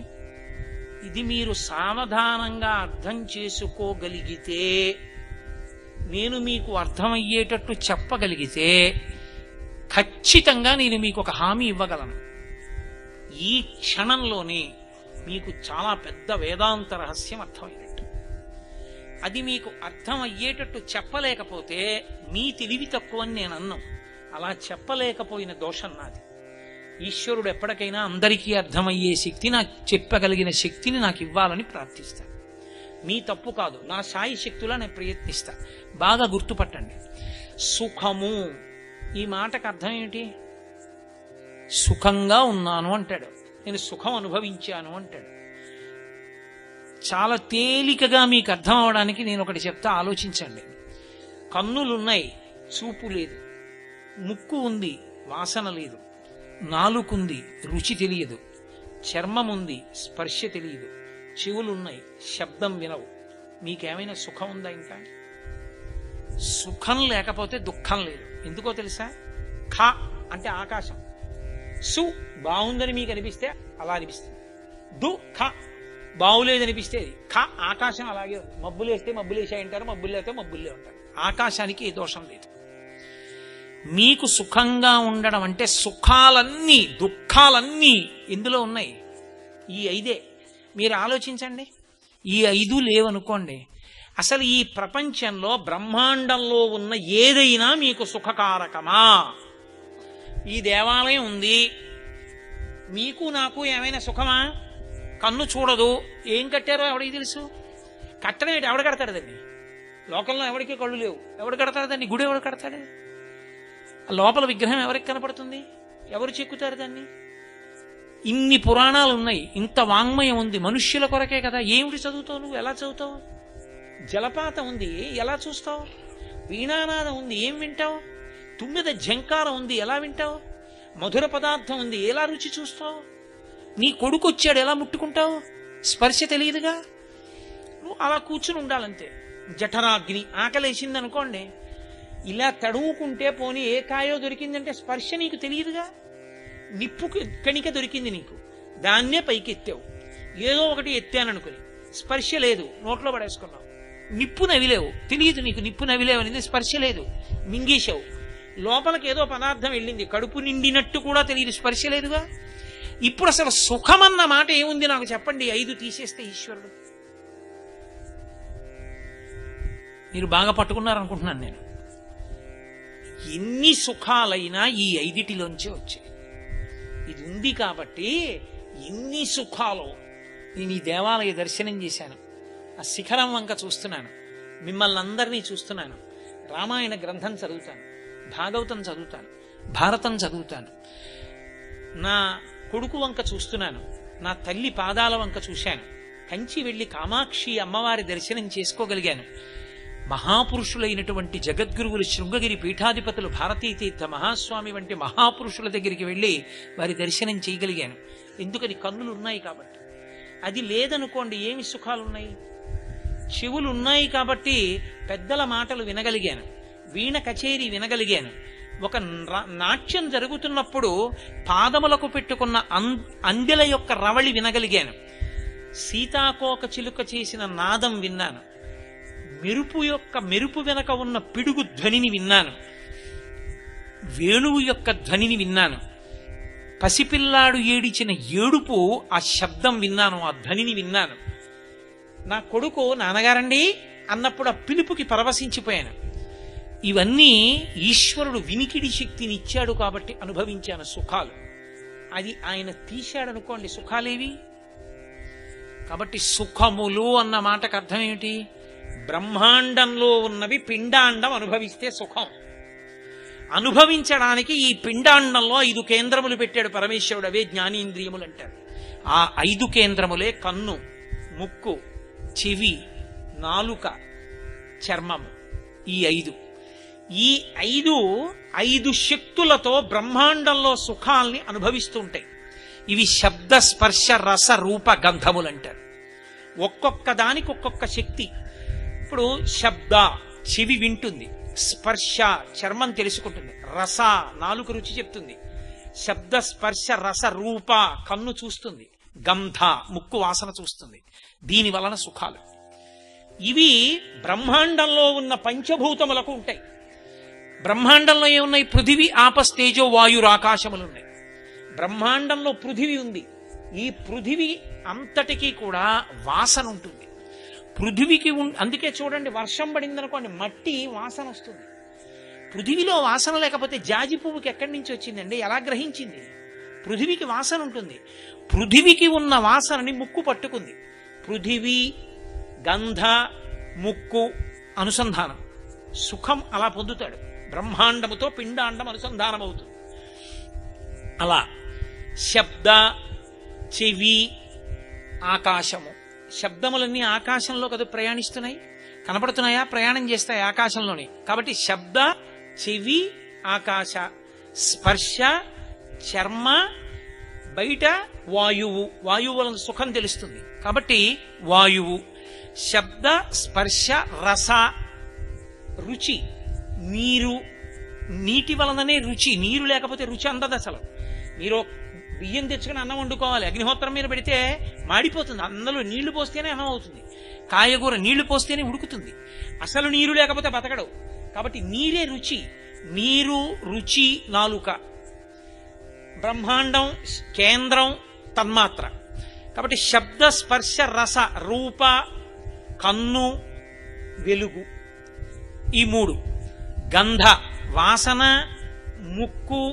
ఇది మీరు సావధానంగా అర్థం చేసుకోగలిగితే, నేను మీకు అర్థమయ్యేటట్టు చెప్పగలిగితే ఖచ్చితంగా నేను మీకు ఒక హామీ ఇవ్వగలను. ఈ క్షణంలోనే మీకు చాలా పెద్ద వేదాంత రహస్యం అర్థమయ్యేటట్టు. అది మీకు అర్థమయ్యేటట్టు చెప్పలేకపోతే మీ తెలివి తక్కువని నేను అన్నాను. అలా చెప్పలేకపోయిన దోషం నాది. ఈశ్వరుడు ఎప్పటికైనా అందరికీ అర్థమయ్యే శక్తి, నాకు చెప్పగలిగిన శక్తిని నాకు ఇవ్వాలని ప్రార్థిస్తాను. మీ తప్పు కాదు, నా సాయి శక్తులా నేను ప్రయత్నిస్తా. బాగా గుర్తుపట్టండి. సుఖము, ఈ మాటకు అర్థం ఏమిటి? సుఖంగా ఉన్నాను అంటాడు, నేను సుఖం అనుభవించాను అంటాడు. చాలా తేలికగా మీకు అర్థం అవడానికి నేను ఒకటి చెప్తా, ఆలోచించండి. కన్నులున్నాయి, చూపు లేదు. ముక్కు ఉంది, వాసన లేదు. నాలుకుంది, రుచి తెలియదు. చర్మం ఉంది, స్పర్శ తెలియదు. చెవులున్నాయి, శబ్దం వినవు. మీకేమైనా సుఖం ఉందా? ఇంకా సుఖం లేకపోతే దుఃఖం లేదు. ఎందుకో తెలుసా? ఖ అంటే ఆకాశం. సు బాగుందని మీకు అనిపిస్తే అలా అనిపిస్తుంది. దు ఖ బాగులేదనిపిస్తే ఖ ఆకాశం అలాగే ఉంది. మబ్బులేస్తే మబ్బులేసాయంటారు, మబ్బులు లేస్తే మబ్బుల్లే ఉంటారు. ఆకాశానికి ఏ దోషం లేదు. మీకు సుఖంగా ఉండడం అంటే సుఖాలన్నీ దుఃఖాలన్నీ ఎందులో ఉన్నాయి? ఈ 5. మీరు ఆలోచించండి. ఈ 5 లేవనుకోండి, అసలు ఈ ప్రపంచంలో బ్రహ్మాండంలో ఉన్న ఏదైనా మీకు సుఖకారకమా? ఈ దేవాలయం ఉంది, మీకు నాకు ఏమైనా సుఖమా? కన్ను చూడదు, ఏం కట్టారో ఎవడికి తెలుసు? కట్టడం ఏంటి? ఎవడు కడతాడు దాన్ని? లోకంలో ఎవడికి కళ్ళు లేవు, ఎవడు కడతాడు దాన్ని? గుడి ఎవడు కడతాడు? లోపల విగ్రహం ఎవరికి కనపడుతుంది? ఎవరు చెక్కుతారు దాన్ని? ఇన్ని పురాణాలు ఉన్నాయి, ఇంత వాంగ్మయం ఉంది, మనుష్యుల కొరకే కదా. ఏమిటి చదువుతావు నువ్వు? ఎలా చదువుతావు? జలపాతం ఉంది, ఎలా చూస్తావు? వీణానాదం ఉంది, ఏం వింటావు? తుమ్మిద ఝంకారం ఉంది, ఎలా వింటావు? మధుర పదార్థం ఉంది, ఎలా రుచి చూస్తావు? నీ కొడుకు వచ్చాడు, ఎలా ముట్టుకుంటావు? స్పర్శ తెలియదుగా. నువ్వు అలా కూర్చుని ఉండాలంతే. జఠరాగ్ని, ఆకలేసింది అనుకోండి, ఇలా తడువుకుంటే పోనీ ఏ కాయో దొరికిందంటే స్పర్శ నీకు తెలియదుగా. నిప్పు కణిక దొరికింది నీకు, దాన్నే పైకి ఎత్తావు. ఏదో ఒకటి ఎత్తాననుకుని స్పర్శ లేదు, నోట్లో పడేసుకున్నావు. నిప్పు నవిలేవు, తెలియదు నీకు నిప్పు నవిలేవు అనేది, స్పర్శ లేదు, మింగేశావు. లోపలికి ఏదో పదార్థం వెళ్ళింది, కడుపు నిండినట్టు కూడా తెలియదు, స్పర్శ లేదుగా. ఇప్పుడు అసలు సుఖమన్న మాట ఏముంది నాకు చెప్పండి? 5 తీసేస్తే ఈశ్వరుడు. మీరు బాగా పట్టుకున్నారనుకుంటున్నాను నేను. ఎన్ని సుఖాలైనా ఈ 5 వచ్చాయి. ఇది ఉంది కాబట్టి ఎన్ని సుఖాలు. నేను ఈ దేవాలయ దర్శనం చేశాను, ఆ శిఖరం వంక చూస్తున్నాను, మిమ్మల్ని అందరినీ చూస్తున్నాను, రామాయణ గ్రంథం చదువుతాను, భాగవతం చదువుతాను, భారతం చదువుతాను, నా కొడుకు వంక చూస్తున్నాను, నా తల్లి పాదాల వంక చూశాను, కంచి వెళ్లి కామాక్షి అమ్మవారి దర్శనం చేసుకోగలిగాను. మహాపురుషులైనటువంటి జగద్గురువులు శృంగగిరి పీఠాధిపతులు భారతీతీర్థ మహాస్వామి వంటి మహాపురుషుల దగ్గరికి వెళ్ళి వారి దర్శనం చేయగలిగాను. ఎందుకని? కన్నులు ఉన్నాయి కాబట్టి. అది లేదనుకోండి, ఏమి సుఖాలున్నాయి? చెవులు ఉన్నాయి కాబట్టి పెద్దల మాటలు వినగలిగాను, వీణ కచేరీ వినగలిగాను. ఒక నాట్యం జరుగుతున్నప్పుడు పాదములకు పెట్టుకున్న అందెల యొక్క రవళి వినగలిగాను. సీతాకోక చిలుక చేసిన నాదం విన్నాను. మెరుపు వెనక ఉన్న పిడుగు ధ్వనిని విన్నాను. వేణువు యొక్క ధ్వనిని విన్నాను. పసిపిల్లాడు ఏడిచిన ఏడుపు, ఆ శబ్దం విన్నాను, ఆ ధ్వనిని విన్నాను. నా కొడుకు నాన్నగారండి అన్నప్పుడు ఆ పిలుపుకి పరవశించిపోయాను. ఇవన్నీ ఈశ్వరుడు వినికిడి శక్తిని ఇచ్చాడు కాబట్టి అనుభవించాను సుఖాలు. అది ఆయన తీశాడనుకోండి, సుఖాలేవి? కాబట్టి సుఖములు అన్న మాటకు అర్థం ఏమిటి? బ్రహ్మాండంలో ఉన్నవి పిండాండం అనుభవిస్తే సుఖం. అనుభవించడానికి ఈ పిండాండంలో 5 కేంద్రములు పెట్టాడు పరమేశ్వరుడు, అవే జ్ఞానేంద్రియములు అంటారు. ఆ 5 కేంద్రములే కన్ను, ముక్కు, చెవి, నాలుక, చర్మము. ఈ 5 శక్తులతో బ్రహ్మాండంలో సుఖాల్ని అనుభవిస్తుంటాయి. ఇవి శబ్ద స్పర్శ రస రూప గంధములు అంటారు. ఒక్కొక్క దానికి ఒక్కొక్క శక్తి. ఇప్పుడు శబ్ద, చెవి వింటుంది, స్పర్శ చర్మం తెలుసుకుంటుంది, రస నాలుక రుచి చెప్తుంది, శబ్ద స్పర్శ రస రూప కన్ను చూస్తుంది, గంధ ముక్కు వాసన చూస్తుంది. దీని వలన సుఖాలు. ఇవి బ్రహ్మాండంలో ఉన్న పంచభూతములకు ఉంటాయి. బ్రహ్మాండంలో ఏమున్నాయి? పృథివీ ఆపస్ తేజో వాయురాకాశములున్నాయి. బ్రహ్మాండంలో పృథివీ ఉంది. ఈ పృథివీ అంతటికీ కూడా వాసన ఉంటుంది. పృథివీకి అందుకే చూడండి, వర్షం పడిందనుకోండి, మట్టి వాసన వస్తుంది. పృథివీలో వాసన లేకపోతే జాజి పువ్వుకి ఎక్కడి నుంచి వచ్చిందండి? ఎలా గ్రహించింది? పృథివీకి వాసన ఉంటుంది. పృథివీకి ఉన్న వాసనని ముక్కు పట్టుకుంది. పృథివీ, గంధ, ముక్కు అనుసంధానం. సుఖం అలా పొందుతాడు. బ్రహ్మాండముతో పిండాండం అనుసంధానం అవుతుంది. అలా శబ్ద, చెవి, ఆకాశము. శబ్దములన్నీ ఆకాశంలో కదా ప్రయాణిస్తున్నాయి, కనపడుతున్నాయా? ప్రయాణం చేస్తాయి ఆకాశంలోని. కాబట్టి శబ్ద, చెవి, ఆకాశ, స్పర్శ, చర్మ, బయట వాయువు. వాయువు వలన సుఖం తెలుస్తుంది కాబట్టి వాయువు. శబ్ద స్పర్శ రస, రుచి, నీరు. నీటి వలననే రుచి. నీరు లేకపోతే రుచి అందదు అసలు. మీరు బియ్యం తెచ్చుకుని అన్నం వండుకోవాలి, అగ్నిహోత్రం మీద పెడితే మాడిపోతుంది. అందులో నీళ్లు పోస్తేనే అన్నం అవుతుంది. కాయగూర నీళ్లు పోస్తేనే ఉడుకుతుంది. అసలు నీరు లేకపోతే బతకడు. కాబట్టి నీరే రుచి. నీరు, రుచి, నాలుక. బ్రహ్మాండం కేంద్రం, తన్మాత్ర. కాబట్టి శబ్ద స్పర్శ రస రూప, కన్ను, వెలుగు. ఈ 3. గంధ వాసన, ముక్కు,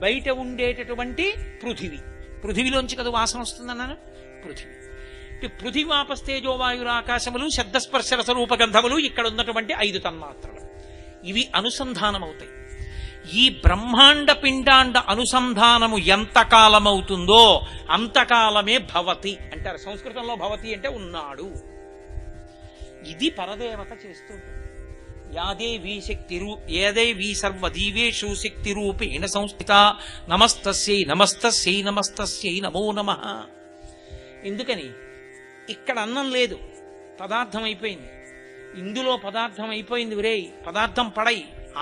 బయట ఉండేటటువంటి పృథివీ. పృథివీలోంచి కదా వాసన వస్తుందన్నాను. పృథివీ. పృథివాపస్తేజో వాయురాకాశములు, శబ్దస్పర్శ రసరూపగంధములు ఇక్కడ ఉన్నటువంటి 5 తన్మాత్రలు. ఇవి అనుసంధానం అవుతాయి. ఈ బ్రహ్మాండ పిండాండ అనుసంధానము ఎంతకాలమవుతుందో అంతకాలమే భవతి అంటారు. సంస్కృతంలో భవతి అంటే ఉన్నాడు. ఇది పరదేవత చేస్తుంది. యాదేవీ సర్వదీవేషు శక్తి రూపేణ సంస్థిత నమస్తస్యై నమస్తస్యై నమస్తస్యై నమో నమః. ఎందుకని ఇక్కడ అన్నం లేదు, పదార్థం అయిపోయింది. ఇందులో పదార్థం అయిపోయింది. ఒరేయ్ పదార్థం పడై,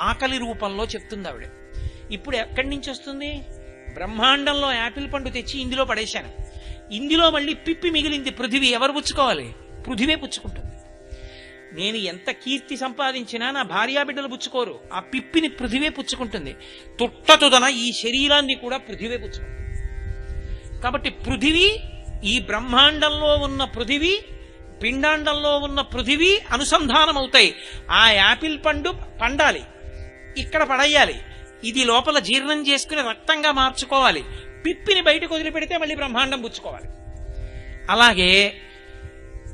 ఆకలి రూపంలో చెప్తుంది ఆవిడ. ఇప్పుడు ఎక్కడి నుంచి వస్తుంది? బ్రహ్మాండంలో యాపిల్ పండు తెచ్చి ఇందులో పడేశాను. ఇందులో మళ్ళీ పిప్పి మిగిలింది పృథివీ. ఎవరు పుచ్చుకోవాలి? పృథివే పుచ్చుకుంటుంది. నేను ఎంత కీర్తి సంపాదించినా నా భార్యాబిడ్డలు పుచ్చుకోరు. ఆ పిప్పిని పృథివే పుచ్చుకుంటుంది. తుట్టతుదన ఈ శరీరాన్ని కూడా పృథివే పుచ్చుకుంటుంది. కాబట్టి పృథివీ, ఈ బ్రహ్మాండంలో ఉన్న పృథివీ, పిండాండంలో ఉన్న పృథివీ అనుసంధానం అవుతాయి. ఆ యాపిల్ పండు పండాలి, ఇక్కడ పడేయాలి. ఇది లోపల జీర్ణం చేసుకుని రక్తంగా మార్చుకోవాలి. పిప్పిని బయటకు వదిలిపెడితే మళ్ళీ బ్రహ్మాండం పుచ్చుకోవాలి. అలాగే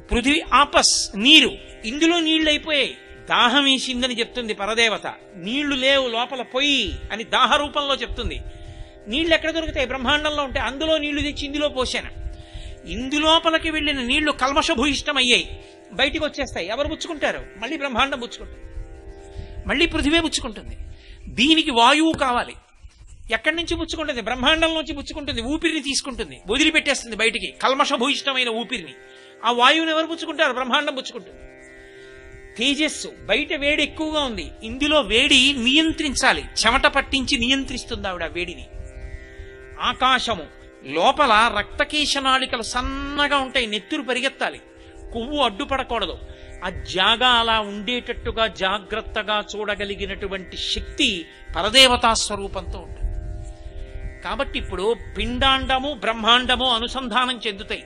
పృథివీ ఆపస్ నీరు, ఇందులో నీళ్లు అయిపోయాయి. దాహం వేసిందని చెప్తుంది పరదేవత. నీళ్లు లేవు లోపల పొయ్యి అని దాహ రూపంలో చెప్తుంది. నీళ్లు ఎక్కడ దొరుకుతాయి? బ్రహ్మాండంలో ఉంటే. అందులో నీళ్లు తెచ్చి ఇందులో పోసాను. ఇందులోపలికి వెళ్ళిన నీళ్లు కల్మషభూయిష్టమయ్యాయి, బయటికి వచ్చేస్తాయి. ఎవరు పుచ్చుకుంటారు? మళ్ళీ బ్రహ్మాండం పుచ్చుకుంటుంది, మళ్ళీ పృథివే పుచ్చుకుంటుంది. దీనికి వాయువు కావాలి. ఎక్కడి నుంచి పుచ్చుకుంటుంది? బ్రహ్మాండంలోంచి పుచ్చుకుంటుంది. ఊపిరిని తీసుకుంటుంది, వదిలిపెట్టేస్తుంది బయటికి, కల్మషభూయిష్టమైన ఊపిరిని. ఆ వాయువుని ఎవరు పుచ్చుకుంటారు? బ్రహ్మాండం పుచ్చుకుంటుంది. తేజస్సు, బయట వేడి ఎక్కువగా ఉంది, ఇందులో వేడి నియంత్రించాలి, చెమట పట్టించి నియంత్రిస్తుంది ఆవిడ వేడిని. ఆకాశము, లోపల రక్తకేశనాళికలు సన్నగా ఉంటాయి, నెత్తురు పరిగెత్తాలి, కొవ్వు అడ్డుపడకూడదు. ఆ జాగా అలా ఉండేటట్టుగా జాగ్రత్తగా చూడగలిగినటువంటి శక్తి పరదేవతా స్వరూపంతో ఉంటుంది. కాబట్టి ఇప్పుడు పిండాండము బ్రహ్మాండము అనుసంధానం చెందుతాయి.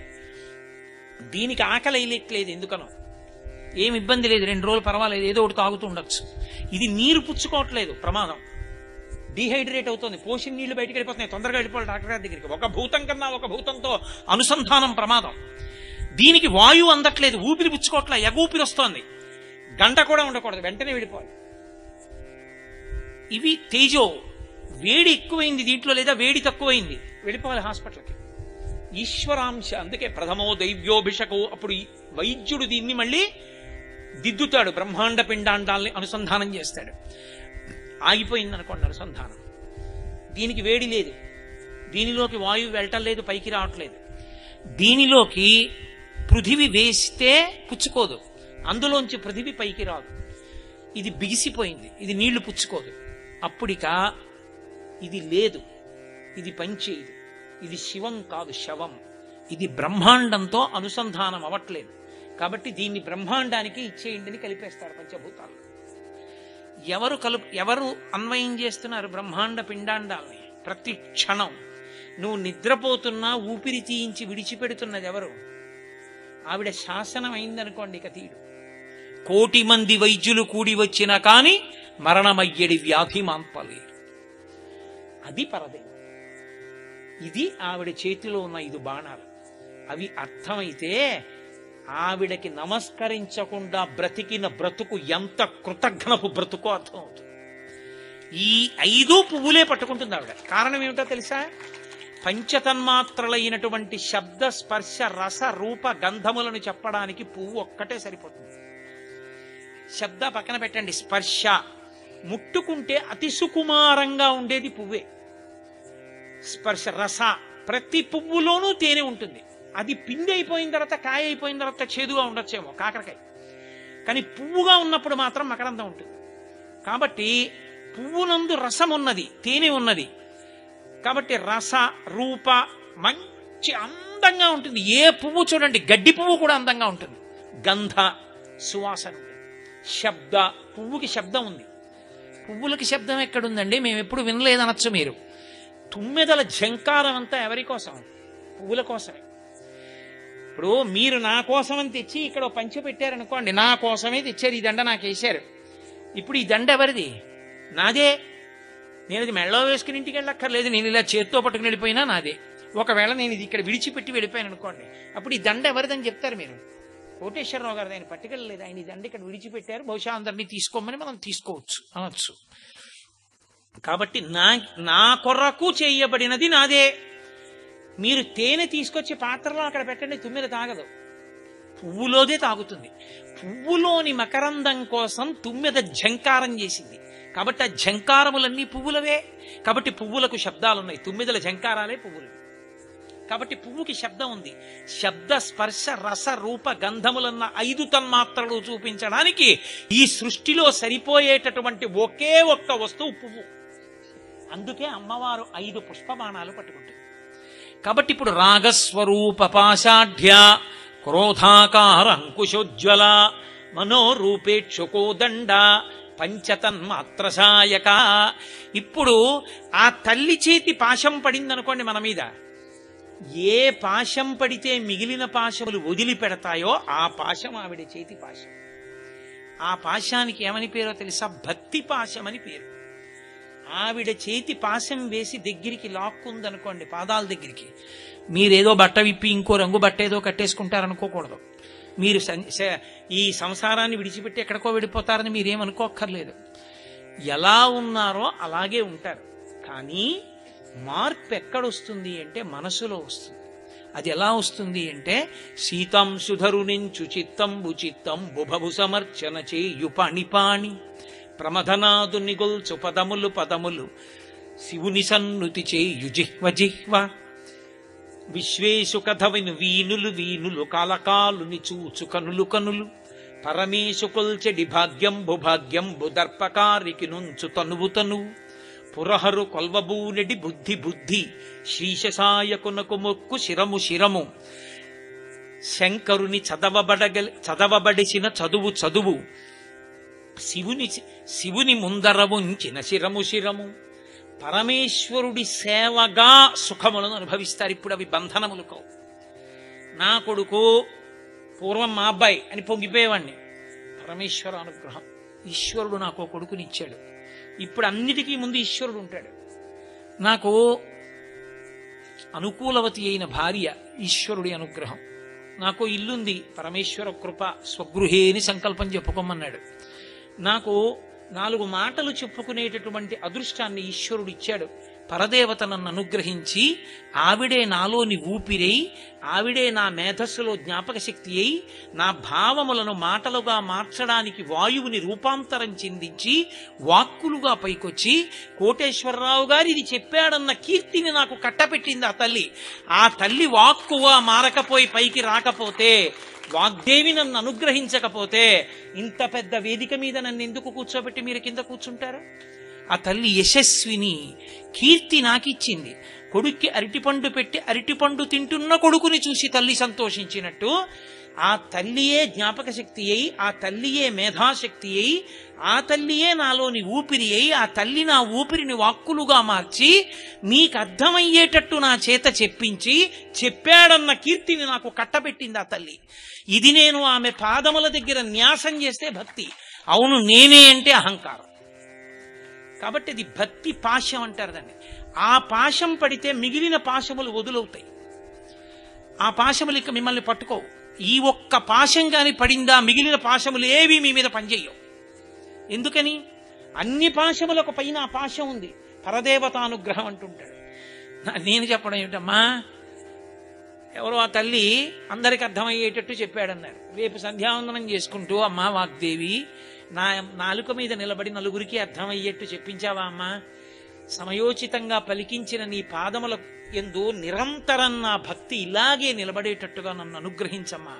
దీనికి ఆకలి అయ్యట్లేదు, ఎందుకనో ఏమి ఇబ్బంది లేదు, 2 రోజులు పర్వాలేదు, ఏదో ఒకటి తాగుతూ ఉండొచ్చు. ఇది నీరు పుచ్చుకోవట్లేదు, ప్రమాదం. డీహైడ్రేట్ అవుతుంది, పోసిన నీళ్లు బయటకు వెళ్ళిపోతున్నాయి, తొందరగా వెళ్ళిపోవాలి డాక్టర్ గారి దగ్గరికి. ఒక భూతం కన్నా ఒక భూతంతో అనుసంధానం ప్రమాదం. దీనికి వాయువు అందట్లేదు, ఊపిరి పుచ్చుకోవట్లే, ఎగూపిరి వస్తోంది, గంట కూడా ఉండకూడదు, వెంటనే వెళ్ళిపోవాలి. ఇవి తేజో. వేడి ఎక్కువైంది దీంట్లో, లేదా వేడి తక్కువైంది, వెళ్ళిపోవాలి హాస్పిటల్కి. ఈశ్వరాంశ, అందుకే ప్రథమో దైవ్యోభిషకో. అప్పుడు వైద్యుడు దీన్ని మళ్ళీ దిద్దుతాడు, బ్రహ్మాండ పిండాండాల్ని అనుసంధానం చేస్తాడు. ఆగిపోయింది అనుకోండి అనుసంధానం, దీనికి వేడి లేదు, దీనిలోకి వాయువు వెళ్ళటం లేదు, పైకి రావట్లేదు. దీనిలోకి పృథివి వేస్తే పుచ్చుకోదు, అందులోంచి పృథివి పైకి రాదు. ఇది బిగిసిపోయింది, ఇది నీళ్లు పుచ్చుకోదు. అప్పుడిక ఇది లేదు, ఇది పనిచేయదు, ఇది శివం కాదు శవం, ఇది బ్రహ్మాండంతో అనుసంధానం అవ్వట్లేదు. కాబట్టి దీన్ని బ్రహ్మాండానికి ఇచ్చేయండి అని కలిపేస్తారు పంచభూతాలు. ఎవరు అన్వయం చేస్తున్నారు బ్రహ్మాండ పిండాండాల్ని? ప్రతి క్షణం నువ్వు నిద్రపోతున్నా ఊపిరి తీయించి విడిచిపెడుతున్నది ఎవరు? ఆవిడ శాసనం అయిందనుకోండి, ఇక తీడు. 1,000,000 మంది వైద్యులు కూడి వచ్చినా కాని మరణమయ్యడి వ్యాధి మాన్పలేరు. అది పరదేవత. ఇది ఆవిడ చేతిలో ఉన్న 5 బాణాలు. అవి అర్థమైతే ఆవిడకి నమస్కరించకుండా బ్రతికిన బ్రతుకు ఎంత కృతజ్ఞపు బ్రతుకో అర్థమవుతుంది. ఈ 5 పువ్వులే పట్టుకుంటుంది ఆవిడ. కారణం ఏమిటో తెలుసా? పంచతన్మాత్రలైనటువంటి శబ్ద స్పర్శ రస రూప గంధములను చెప్పడానికి పువ్వు ఒక్కటే సరిపోతుంది. శబ్ద పక్కన పెట్టండి, స్పర్శ ముట్టుకుంటే అతి సుకుమారంగా ఉండేది పువ్వే. స్పర్శ రస, ప్రతి పువ్వులోనూ తేనె ఉంటుంది. అది పిండి అయిపోయిన తర్వాత, కాయ అయిపోయిన తర్వాత చేదుగా ఉండొచ్చేమో కాకరకాయ, కానీ పువ్వుగా ఉన్నప్పుడు మాత్రం మకరందం ఉంటుంది. కాబట్టి పువ్వునందు రసం ఉన్నది, తేనె ఉన్నది. కాబట్టి రస రూప మంచి అందంగా ఉంటుంది. ఏ పువ్వు చూడండి, గడ్డి పువ్వు కూడా అందంగా ఉంటుంది. గంధ, సువాసన ఉంటుంది. శబ్ద, పువ్వుకి శబ్దం ఉంది. పువ్వులకి శబ్దం ఎక్కడుందండి? మేము ఎప్పుడు వినలేదనొచ్చు మీరు. తుమ్మెదల ఝంకారం అంతా ఎవరి కోసం? పువ్వుల కోసమే. ఇప్పుడు మీరు నా కోసమని తెచ్చి ఇక్కడ పంచె పెట్టారనుకోండి, నా కోసమే తెచ్చారు, ఈ దండ నాకు వేశారు. ఇప్పుడు ఈ దండ ఎవరిది? నాదే. నేను ఇది మెళ్ళో వేసుకుని ఇంటికి వెళ్ళక్కర్లేదు, నేను ఇలా చేత్తో పట్టుకుని వెళ్ళిపోయినా నాదే. ఒకవేళ నేను ఇది ఇక్కడ విడిచిపెట్టి వెళ్ళిపోయాను అనుకోండి, అప్పుడు ఈ దండ ఎవరిదని చెప్తారు మీరు? కోటేశ్వరరావు గారు ఆయన పట్టుకెళ్ళలేదు, ఆయన ఈ దండ ఇక్కడ విడిచిపెట్టారు, బహుశా అందరినీ తీసుకోమని మనం తీసుకోవచ్చు అనొచ్చు. కాబట్టి నా కొరకు చేయబడినది నాదే. మీరు తేనె తీసుకొచ్చి పాత్రలో అక్కడ పెట్టండి, తుమ్మెద తాగదు, పువ్వులోదే తాగుతుంది. పువ్వులోని మకరందం కోసం తుమ్మెద ఝంకారం చేసింది, కాబట్టి ఆ ఝంకారములన్నీ పువ్వులవే. కాబట్టి పువ్వులకు శబ్దాలున్నాయి, తుమ్మెదల ఝంకారాలే పువ్వులు. కాబట్టి పువ్వుకి శబ్దం ఉంది. శబ్ద స్పర్శ రస రూప గంధములన్న 5 తన్మాత్రలు చూపించడానికి ఈ సృష్టిలో సరిపోయేటటువంటి ఒకే ఒక్క వస్తువు పువ్వు. అందుకే అమ్మవారు 5 పుష్పబాణాలు పట్టుకుంటుంది. కాబట్టి ఇప్పుడు రాగస్వరూప పాషాఢ్య క్రోధాకార అంకుశోజ్వల మనోరూపేక్షుకోదండ పంచతన్మాత్రసాయక. ఇప్పుడు ఆ తల్లి చేతి పాశం పడిందనుకోండి మన మీద, ఏ పాశం పడితే మిగిలిన పాశములు వదిలిపెడతాయో ఆ పాశం ఆవిడ చేతి పాశం. ఆ పాశానికి ఏమని పేరో తెలుసా? భక్తి పాశం అని పేరు. ఆవిడ చేతి పాశం వేసి దగ్గరికి లాక్కుందనుకోండి, పాదాల దగ్గరికి, మీరేదో బట్ట విప్పి ఇంకో రంగు బట్ట ఏదో కట్టేసుకుంటారనుకోకూడదు. మీరు ఈ సంసారాన్ని విడిచిపెట్టి ఎక్కడికో వెళ్ళిపోతారని మీరేమనుకోక్కర్లేదు. ఎలా ఉన్నారో అలాగే ఉంటారు. కానీ మార్పు ఎక్కడొస్తుంది అంటే మనసులో వస్తుంది. అది ఎలా వస్తుంది అంటే సీతాంశుధరునించు చిత్తంబు చిత్తంబు భవు సమర్చన చేయు పాణిపాణి ప్రమథనాదుని గొల్చు పదములు పదములు శివుని సన్నుతి చేయు జిహ్వ జిహ్వ విశ్వేశు కథవిను వీనులు వీనులు కాలకాలుని చూచు కనులు కనులు పరమేశు కొల్చెడి భాగ్యంబు భాగ్యంబు దర్పకారికి నుంచు తనువు తనువు పురహరు కొల్వబూనెడి బుద్ధి బుద్ధి శ్రీశసాయకునకు మొక్కు శిరము శిరము శంకరుని చదవబడిసిన చదువు చదువు శివుని ముందర ఉంచిన శిరము శిరము. పరమేశ్వరుడి సేవగా సుఖములను అనుభవిస్తారు. ఇప్పుడు అవి బంధనములు కావు. నా కొడుకు పూర్వం మా అబ్బాయి అని పొంగిపోయేవాడిని. పరమేశ్వర అనుగ్రహం, ఈశ్వరుడు నాకు కొడుకునిచ్చాడు. ఇప్పుడు అన్నిటికీ ముందు ఈశ్వరుడు ఉంటాడు. నాకు అనుకూలవతి అయిన భార్య, ఈశ్వరుడి అనుగ్రహం. నాకు ఇల్లుంది, పరమేశ్వర కృప, స్వగృహే అని సంకల్పం చెప్పుకోమన్నాడు. నాకు 4 మాటలు చెప్పుకునేటటువంటి అదృష్టాన్ని ఈశ్వరుడు ఇచ్చాడు. పరదేవత నన్ను అనుగ్రహించి ఆవిడే నాలోని ఊపిరై, ఆవిడే నా మేధస్సులో జ్ఞాపక శక్తి అయి, నా భావములను మాటలుగా మార్చడానికి వాయువుని రూపాంతరం చెందించి వాక్కులుగా పైకొచ్చి కోటేశ్వరరావు గారు ఇది చెప్పాడన్న కీర్తిని నాకు కట్టపెట్టింది ఆ తల్లి. ఆ తల్లి వాక్కుగా మారకపోయి పైకి రాకపోతే, వాగ్దేవి నన్ను అనుగ్రహించకపోతే ఇంత పెద్ద వేదిక మీద నన్ను ఎందుకు కూర్చోబెట్టి మీరు కింద కూర్చుంటారు? ఆ తల్లి యశస్విని, కీర్తి నాకిచ్చింది. కొడుక్కి అరటిపండు పెట్టి అరటిపండు తింటున్న కొడుకుని చూసి తల్లి సంతోషించినట్టు ఆ తల్లియే జ్ఞాపక శక్తి అయి, ఆ తల్లియే మేధాశక్తి అయి, ఆ తల్లియే నాలోని ఊపిరి అయి, ఆ తల్లి నా ఊపిరిని వాక్కులుగా మార్చి మీకు అర్థమయ్యేటట్టు నా చేత చెప్పించి చెప్పాడన్న కీర్తిని నాకు కట్టబెట్టింది ఆ తల్లి. ఇది నేను ఆమె పాదముల దగ్గర న్యాసం చేస్తే భక్తి. అవును, నేనే అంటే అహంకారం. కాబట్టి అది భక్తి పాశం అంటారు దాన్ని. ఆ పాశం పడితే మిగిలిన పాశములు వదులవుతాయి. ఆ పాశములు ఇక మిమ్మల్ని పట్టుకోవు. ఈ ఒక్క పాశం కాని పడిందా మిగిలిన పాశములు ఏవి మీ మీద పనిచేయవు. ఎందుకని? అన్ని పాశములకు పైన ఆ పాశం ఉంది. పరదేవతానుగ్రహం అంటుంటాడు. నేను చెప్పడం ఏమిటమ్మా, ఎవరో ఆ తల్లి అందరికి అర్థమయ్యేటట్టు చెప్పాడన్నారు. రేపు సంధ్యావందనం చేసుకుంటూ, అమ్మా వాగ్దేవి, నా నాలుక మీద నిలబడి నలుగురికి అర్థమయ్యేట్టు చెప్పించావా అమ్మా? సమయోచితంగా పలికించిన నీ పాదముల యందు నిరంతరం నా భక్తి ఇలాగే నిలబడేటట్టుగా నన్ను అనుగ్రహించమ్మా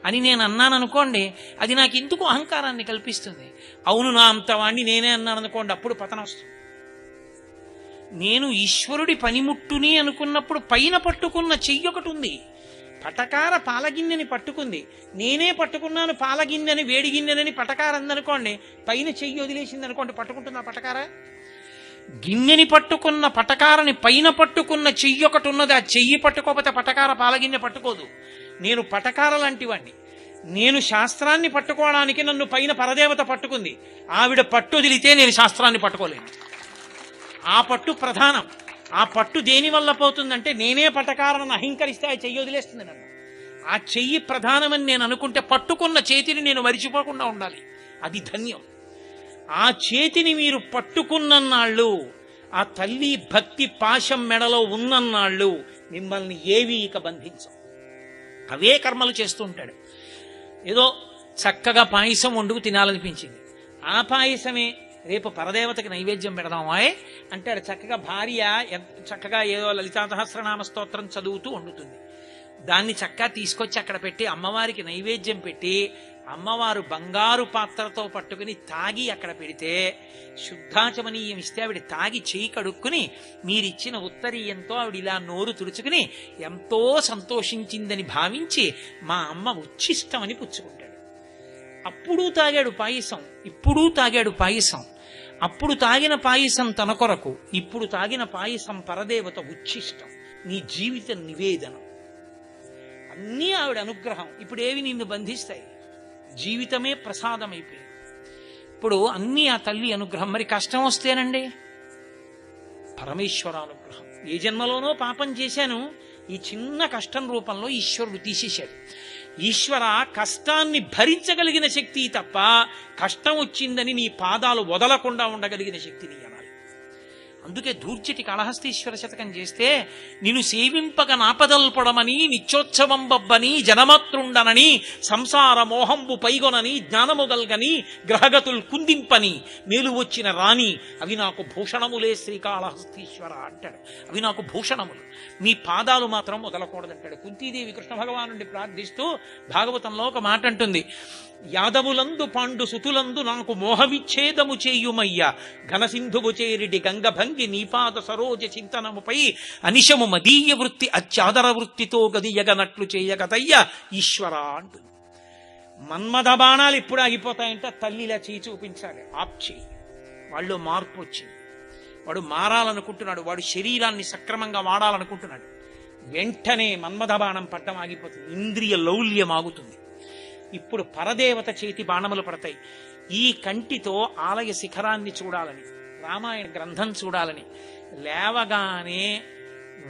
అని నేను అన్నాను అనుకోండి, అది నాకు ఎందుకు అహంకారాన్ని కల్పిస్తుంది. అవును, నా అంతవాణ్ణి నేనే అన్నాను అనుకోండి, అప్పుడు పతనం వస్తుంది. నేను ఈశ్వరుడి పనిముట్టుని అనుకున్నప్పుడు పైన పట్టుకున్న చెయ్యి ఒకటి ఉంది. పటకార పాలగిన్నెని పట్టుకుంది, నేనే పట్టుకున్నాను పాలగిన్నెని వేడిగిన్నెని పటకార అందనుకోండి, పైన చెయ్యి వదిలేసింది అనుకోండి, పట్టుకుంటున్నా పటకార? గిన్నెని పట్టుకున్న పటకారని పైన పట్టుకున్న చెయ్యి ఒకటి ఉన్నది. ఆ చెయ్యి పట్టుకోకపోతే పటకార పాలగిన్నె పట్టుకోదు. నేను పటకార లాంటి వాణ్ణి. నేను శాస్త్రాన్ని పట్టుకోవడానికి నన్ను పైన పరదేవత పట్టుకుంది. ఆవిడ పట్టు వదిలితే నేను శాస్త్రాన్ని పట్టుకోలేను. ఆ పట్టు ప్రధానం. ఆ పట్టు దేని వల్ల పోతుందంటే, నేనే పటకారను అహంకరిస్తే ఆ చెయ్యి వదిలేస్తుంది నన్ను. ఆ చెయ్యి ప్రధానమని నేను అనుకుంటే పట్టుకున్న చేతిని నేను మరిచిపోకుండా ఉండాలి. అది ధన్యం. ఆ చేతిని మీరు పట్టుకున్నన్నాళ్ళు ఆ తల్లి భక్తి పాశం మెడలో ఉన్నన్నాళ్ళు మిమ్మల్ని ఏవి ఇక బంధించవు. అవే కర్మలు చేస్తూ ఉంటాడు. ఏదో చక్కగా పాయసం వండుకు తినాలనిపించింది, ఆ పాయసమే రేపు పరదేవతకి నైవేద్యం పెడదామాయ్ అంటాడు. చక్కగా భార్య చక్కగా ఏదో లలితా సహస్రనామ స్తోత్రం చదువుతూ వండుతుంది. దాన్ని చక్కగా తీసుకొచ్చి అక్కడ పెట్టి అమ్మవారికి నైవేద్యం పెట్టి అమ్మవారు బంగారు పాత్రతో పట్టుకుని తాగి అక్కడ పెడితే శుద్ధాచమనీయం ఇస్తే ఆవిడ తాగి చేయి కడుక్కుని మీరిచ్చిన ఉత్తరీయంతో ఆవిడ ఇలా నోరు తుడుచుకుని ఎంతో సంతోషించిందని భావించి మా అమ్మ ఉచ్ఛిష్టమని పుచ్చుకుంటాడు. అప్పుడు తాగాడు పాయసం, ఇప్పుడు తాగాడు పాయసం. అప్పుడు తాగిన పాయసం తన కొరకు, ఇప్పుడు తాగిన పాయసం పరదేవత ఉచ్ఛిష్టం, నీ జీవిత నివేదనం. అన్నీ ఆవిడ అనుగ్రహం. ఇప్పుడు ఏవి నిన్ను బంధిస్తాయి? జీవితమే ప్రసాదమైపోయింది. ఇప్పుడు అన్నీ ఆ తల్లి అనుగ్రహం. మరి కష్టం వస్తేనండి పరమేశ్వరానుగ్రహం. ఏ జన్మలోనో పాపం చేశాను, ఈ చిన్న కష్టం రూపంలో ఈశ్వరుడు తీసేశాడు. ఈశ్వర, కష్టాన్ని భరించగలిగిన శక్తి తప్ప కష్టం వచ్చిందని నీ పాదాలు వదలకుండా ఉండగలిగిన శక్తిని అనాలి. అందుకే దూర్జటి కాళహస్తీశ్వర శతకం చేస్తే నిన్ను సేవింపక నాపదల్పడమని నిత్యోత్సవం బబ్బని జనమాతృండనని సంసార మోహంబు పైగొనని జ్ఞానముగల్గని గ్రహగతులు కుందింపని మేలు వచ్చిన రాణి అవి నాకు భూషణములే శ్రీకాళహస్తీశ్వర అంటాడు. అవి నాకు భూషణములు, మీ పాదాలు మాత్రం వదలకూడదంటాడు. కుంతీదేవి కృష్ణ భగవానుడి ప్రార్థిస్తూ భాగవతంలో ఒక మాట అంటుంది, యాదవులందు పాండు సుతులందు నాకు మోహవిచ్ఛేదము చేయుమయ్య ఘనసింధువు చేరిడి గంగభంగి నీపాద సరోజ చింతనముపై అనిశము మదీయ వృత్తి అత్యాదర వృత్తితో గదియగనట్లు చేయగతయ్య ఈశ్వర అంటుంది. మన్మథ బాణాలు ఇప్పుడు ఆగిపోతాయంటే తల్లిలా చేయి చూపించాలి, ఆప్చి. వాళ్ళు మార్పు వచ్చింది, వాడు మారాలనుకుంటున్నాడు, వాడు శరీరాన్ని సక్రమంగా వాడాలనుకుంటున్నాడు. వెంటనే మన్మథ బాణం పట్టం ఆగిపోతుంది, ఇంద్రియ లౌల్యం ఆగుతుంది. ఇప్పుడు పరదేవత చేతి బాణములు పడతాయి. ఈ కంటితో ఆలయ శిఖరాన్ని చూడాలని, రామాయణ గ్రంథం చూడాలని, లేవగానే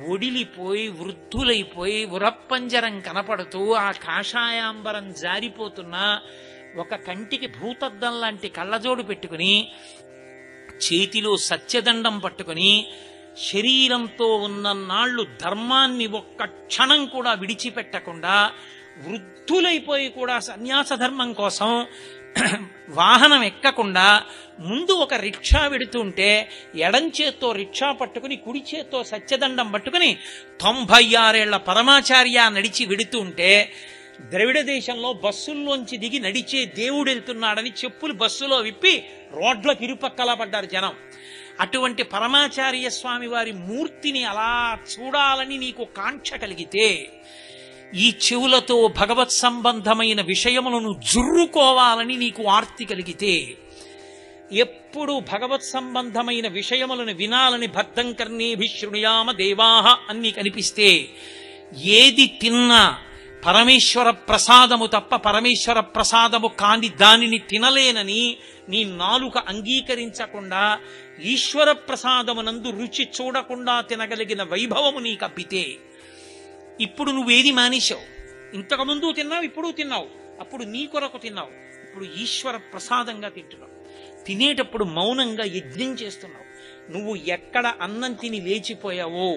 ఒడిలిపోయి వృద్ధులైపోయి ఉరప్పంజరం కనపడుతూ ఆ కాషాయాంబరం జారిపోతున్నా ఒక కంటికి భూతద్దం లాంటి కళ్ళజోడు పెట్టుకుని చేతిలో సత్యదండం పట్టుకుని శరీరంతో ఉన్నన్నాళ్లు ధర్మాన్ని ఒక్క క్షణం కూడా విడిచిపెట్టకుండా వృద్ధులైపోయి కూడా సన్యాస ధర్మం కోసం వాహనం ఎక్కకుండా ముందు ఒక రిక్షా వెడుతుంటే ఎడం చేత్తో రిక్షా పట్టుకుని కుడి చేత్తో సత్యదండం పట్టుకుని 96 ఏళ్ల పరమాచార్య నడిచి వెడుతుంటే ద్రవిడ దేశంలో బస్సుల్లోంచి దిగి నడిచే దేవుడు వెళ్తున్నాడని చెప్పులు బస్సులో విప్పి రోడ్లకు ఇరుపక్కలా పడ్డారు జనం. అటువంటి పరమాచార్య స్వామి వారి మూర్తిని అలా చూడాలని నీకు కాంక్ష కలిగితే, ఈ చెవులతో భగవత్ సంబంధమైన విషయములను జుర్రుకోవాలని నీకు ఆర్తి కలిగితే, ఎప్పుడు భగవత్ సంబంధమైన విషయములను వినాలని భక్తం కర్ణేభి శృణుయామ దేవాహ అన్ని కనిపిస్తే, ఏది తిన్నా పరమేశ్వర ప్రసాదము తప్ప పరమేశ్వర ప్రసాదము కాని దానిని తినలేనని నీ నాలుక అంగీకరించకుండా ఈశ్వర ప్రసాదమునందు రుచి చూడకుండా తినగలిగిన వైభవము నీకు అబ్బితే, ఇప్పుడు నువ్వేది మానేశావు? ఇంతకుముందు తిన్నావు, ఇప్పుడు తిన్నావు. అప్పుడు నీ కొరకు తిన్నావు, ఇప్పుడు ఈశ్వర ప్రసాదంగా తింటున్నావు. తినేటప్పుడు మౌనంగా యజ్ఞం చేస్తున్నావు. నువ్వు ఎక్కడ అన్నం తిని లేచిపోయావో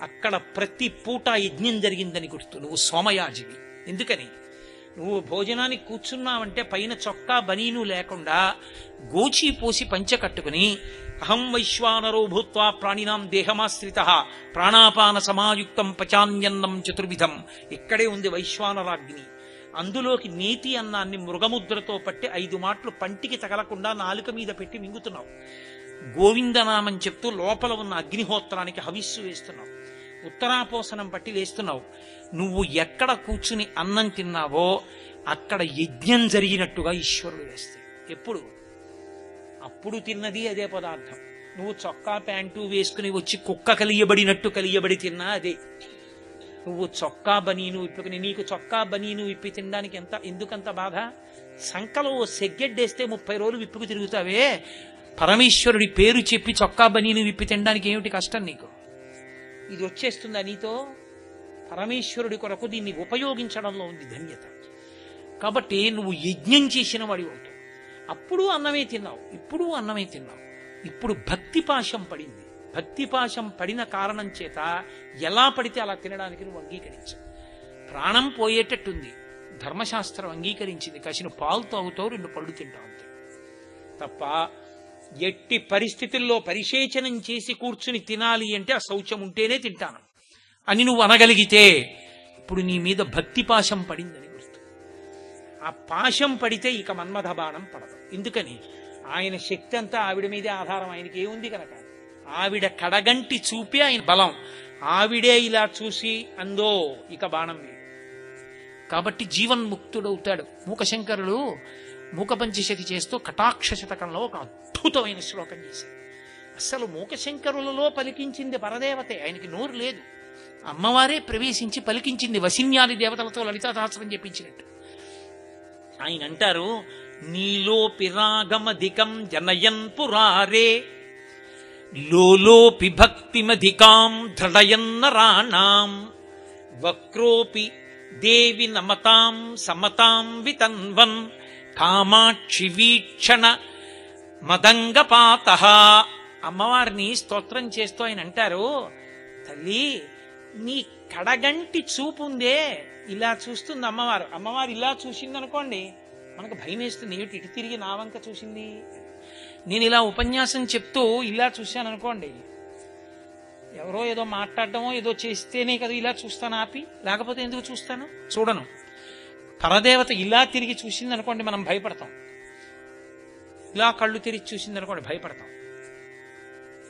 అక్కడ ప్రతి పూట యజ్ఞం జరిగిందని గుర్తు. నువ్వు సోమయాజివి. ఎందుకని? నువ్వు భోజనానికి కూర్చున్నావంటే పైన చొక్కా బనీను లేకుండా గోచి పోసి పంచె కట్టుకుని అహం వైశ్వానరో భూత్వా ప్రాణినాం దేహమాశ్రిత ప్రాణాపాన సమాయుక్తం పచాన్యన్నం చతుర్విధం. ఇక్కడే ఉంది వైశ్వానరాగ్ని. అందులోకి నేతి అన్నాన్ని మృగముద్రతో పట్టి 5 మాటలు పంటికి తగలకుండా నాలుక మీద పెట్టి మింగుతున్నావు. గోవిందనామం చెప్తూ లోపల ఉన్న అగ్నిహోత్రానికి హవిస్సు వేస్తున్నావు. ఉత్తరాపోసనం పట్టి లేస్తున్నావు. నువ్వు ఎక్కడ కూర్చుని అన్నం తిన్నావో అక్కడ యజ్ఞం జరిగినట్టుగా ఈశ్వరుడు వేస్తాడు. ఎప్పుడు? అప్పుడు తిన్నది అదే పదార్థం. నువ్వు చొక్కా ప్యాంటు వేసుకుని వచ్చి కుక్క కలియబడినట్టు కలియబడి తిన్నా అదే. నువ్వు చొక్కా బనీను విప్పుకుని, నీకు చొక్కా బనీను విప్పి తినడానికి ఎందుకంత బాధ? సంకలో సెగ్గెడ్డేస్తే 30 రోజులు విప్పుకు తిరుగుతావే. పరమేశ్వరుడి పేరు చెప్పి చొక్కా బనీను విప్పి తినడానికి ఏమిటి కష్టం నీకు? ఇది వచ్చేస్తుందా నీతో? పరమేశ్వరుడి కొరకు దీన్ని ఉపయోగించడంలో ఉంది ధన్యత. కాబట్టి నువ్వు యజ్ఞం చేసిన వాడి అవుతావు. అప్పుడు అన్నమే తిన్నావు, ఇప్పుడు అన్నమే తిన్నావు. ఇప్పుడు భక్తి పాశం పడింది. భక్తిపాశం పడిన కారణం చేత ఎలా పడితే అలా తినడానికి నువ్వు అంగీకరించు. ప్రాణం పోయేటట్టుంది, ధర్మశాస్త్రం అంగీకరించింది, కసిన పాలు తాగుతావు, 2 పళ్ళు తింటావు అంతే. తప్ప ఎట్టి పరిస్థితుల్లో పరిశేచనం చేసి కూర్చుని తినాలి అంటే ఆ శౌచం ఉంటేనే తింటాను అని నువ్వు అనగలిగితే ఇప్పుడు నీ మీద భక్తి పాశం పడిందని గుర్తు. ఆ పాశం పడితే ఇక మన్మథ బాణం పడదు. ఎందుకని? ఆయన శక్తి అంతా ఆవిడ మీదే ఆధారం, ఆయనకి ఏముంది కనుక. ఆవిడ కడగంటి చూపి ఆయన బలం, ఆవిడే ఇలా చూసి అందో ఇక బాణం మీద. కాబట్టి జీవన్ముక్తుడవుతాడు. మూకశంకరుడు మూకపంచశతి చేస్తూ కటాక్ష శతకంలో ఒక అద్భుతమైన శ్లోకం చేశారు. అసలు మూకశంకరులలో పలికించింది పరదేవతే, ఆయనకి నోరు లేదు, అమ్మవారే ప్రవేశించి పలికించింది, వసిన్యాది దేవతలతో లలితా సహస్రం చెప్పించినట్టు. ఆయన అంటారు, నీలో పిరాగమధికం జనయన్ పురారే లోలోపి భక్తిమధికాం దృఢయన్నరాణాం వక్రోపి దేవి నమతాం సమతాం వితన్వన్ కామాక్షి వీక్షణ మదంగపాత. అమ్మవారిని స్తోత్రం చేస్తూ ఆయన అంటారు, తల్లి నీ కడగంటి చూపుందే, ఇలా చూస్తుంది అమ్మవారు. అమ్మవారు ఇలా చూసిందనుకోండి మనకు భయం వేస్తుంది, ఏమిటి ఇటు తిరిగి నా వంక చూసింది. నేను ఇలా ఉపన్యాసం చెప్తూ ఇలా చూశాను అనుకోండి, ఎవరో ఏదో మాట్లాడటమో ఏదో చేస్తేనే కదా ఇలా చూస్తాను ఆపి, లేకపోతే ఎందుకు చూస్తాను, చూడను. పరదేవత ఇలా తిరిగి చూసింది అనుకోండి మనం భయపడతాం, ఇలా కళ్ళు తెరిచి చూసింది అనుకోండి భయపడతాం,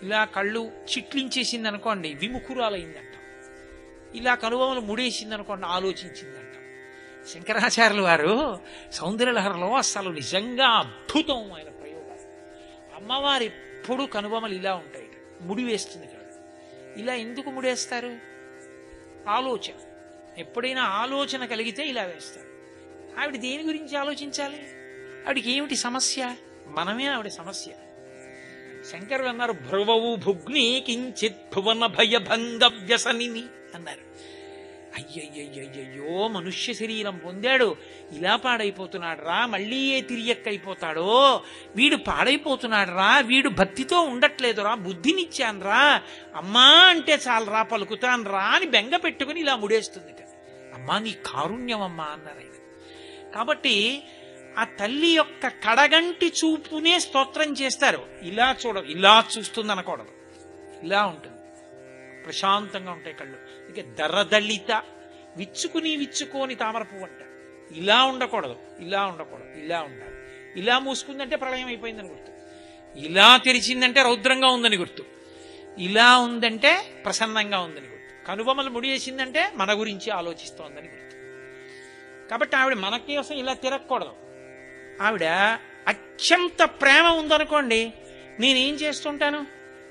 ఇలా కళ్ళు చిట్లించేసింది అనుకోండి విముఖురాలైందంట, ఇలా కనుబొమలు ముడేసింది అనుకోండి ఆలోచించిందంట. శంకరాచార్యుల వారు సౌందర్యలహరిలో అసలు నిజంగా అద్భుతం ఆయన ప్రయోగాలు. అమ్మవారు ఎప్పుడు కనుబొమలు ఇలా ఉంటాయి, ముడి వేస్తుంది కాదు. ఇలా ఎందుకు ముడేస్తారు? ఆలోచన, ఎప్పుడైనా ఆలోచన కలిగితే ఇలా వేస్తారు. ఆవిడ దేని గురించి ఆలోచించాలి? ఆవిడికి ఏమిటి సమస్య? మనమే ఆవిడ సమస్య. శంకరులు అన్నారు, భ్రువవు భుగ్ని కించిత్ భువన భయభంగ వ్యసనిని అన్నారు. అయ్యయ్యయ్యో, మనుష్య శరీరం పొందాడు, ఇలా పాడైపోతున్నాడు రా, మళ్ళీ ఏ తిరియక్కైపోతాడో, వీడు పాడైపోతున్నాడు రా, వీడు భక్తితో ఉండట్లేదు రా, బుద్ధినిచ్చాను రా, అమ్మా అంటే చాలు రా పలుకుతాను రా అని బెంగ పెట్టుకుని ఇలా ముడేస్తుంది. అమ్మా నీ కారుణ్యం అమ్మా అన్నారు ఆయన. కాబట్టి ఆ తల్లి యొక్క కడగంటి చూపునే స్తోత్రం చేస్తారు. ఇలా చూడదు, ఇలా చూస్తుంది అనకూడదు, ఇలా ఉంటుంది, ప్రశాంతంగా ఉంటాయి కళ్ళు. ఇక దరదళిత, విచ్చుకోని తామర పువ్వు అంట. ఇలా ఉండకూడదు, ఇలా ఉండకూడదు, ఇలా ఉండాలి. ఇలా మూసుకుందంటే ప్రళయం అయిపోయిందని గుర్తు, ఇలా తెరిచిందంటే రౌద్రంగా ఉందని గుర్తు, ఇలా ఉందంటే ప్రసన్నంగా ఉందని గుర్తు, కనుబొమ్మలు ముడియేసిందంటే మన గురించి ఆలోచిస్తోందని గుర్తు. కాబట్టి ఆవిడ మన కోసం ఇలా తిరగకూడదు. ఆవిడ అత్యంత ప్రేమ ఉందనుకోండి, నేనేం చేస్తుంటాను,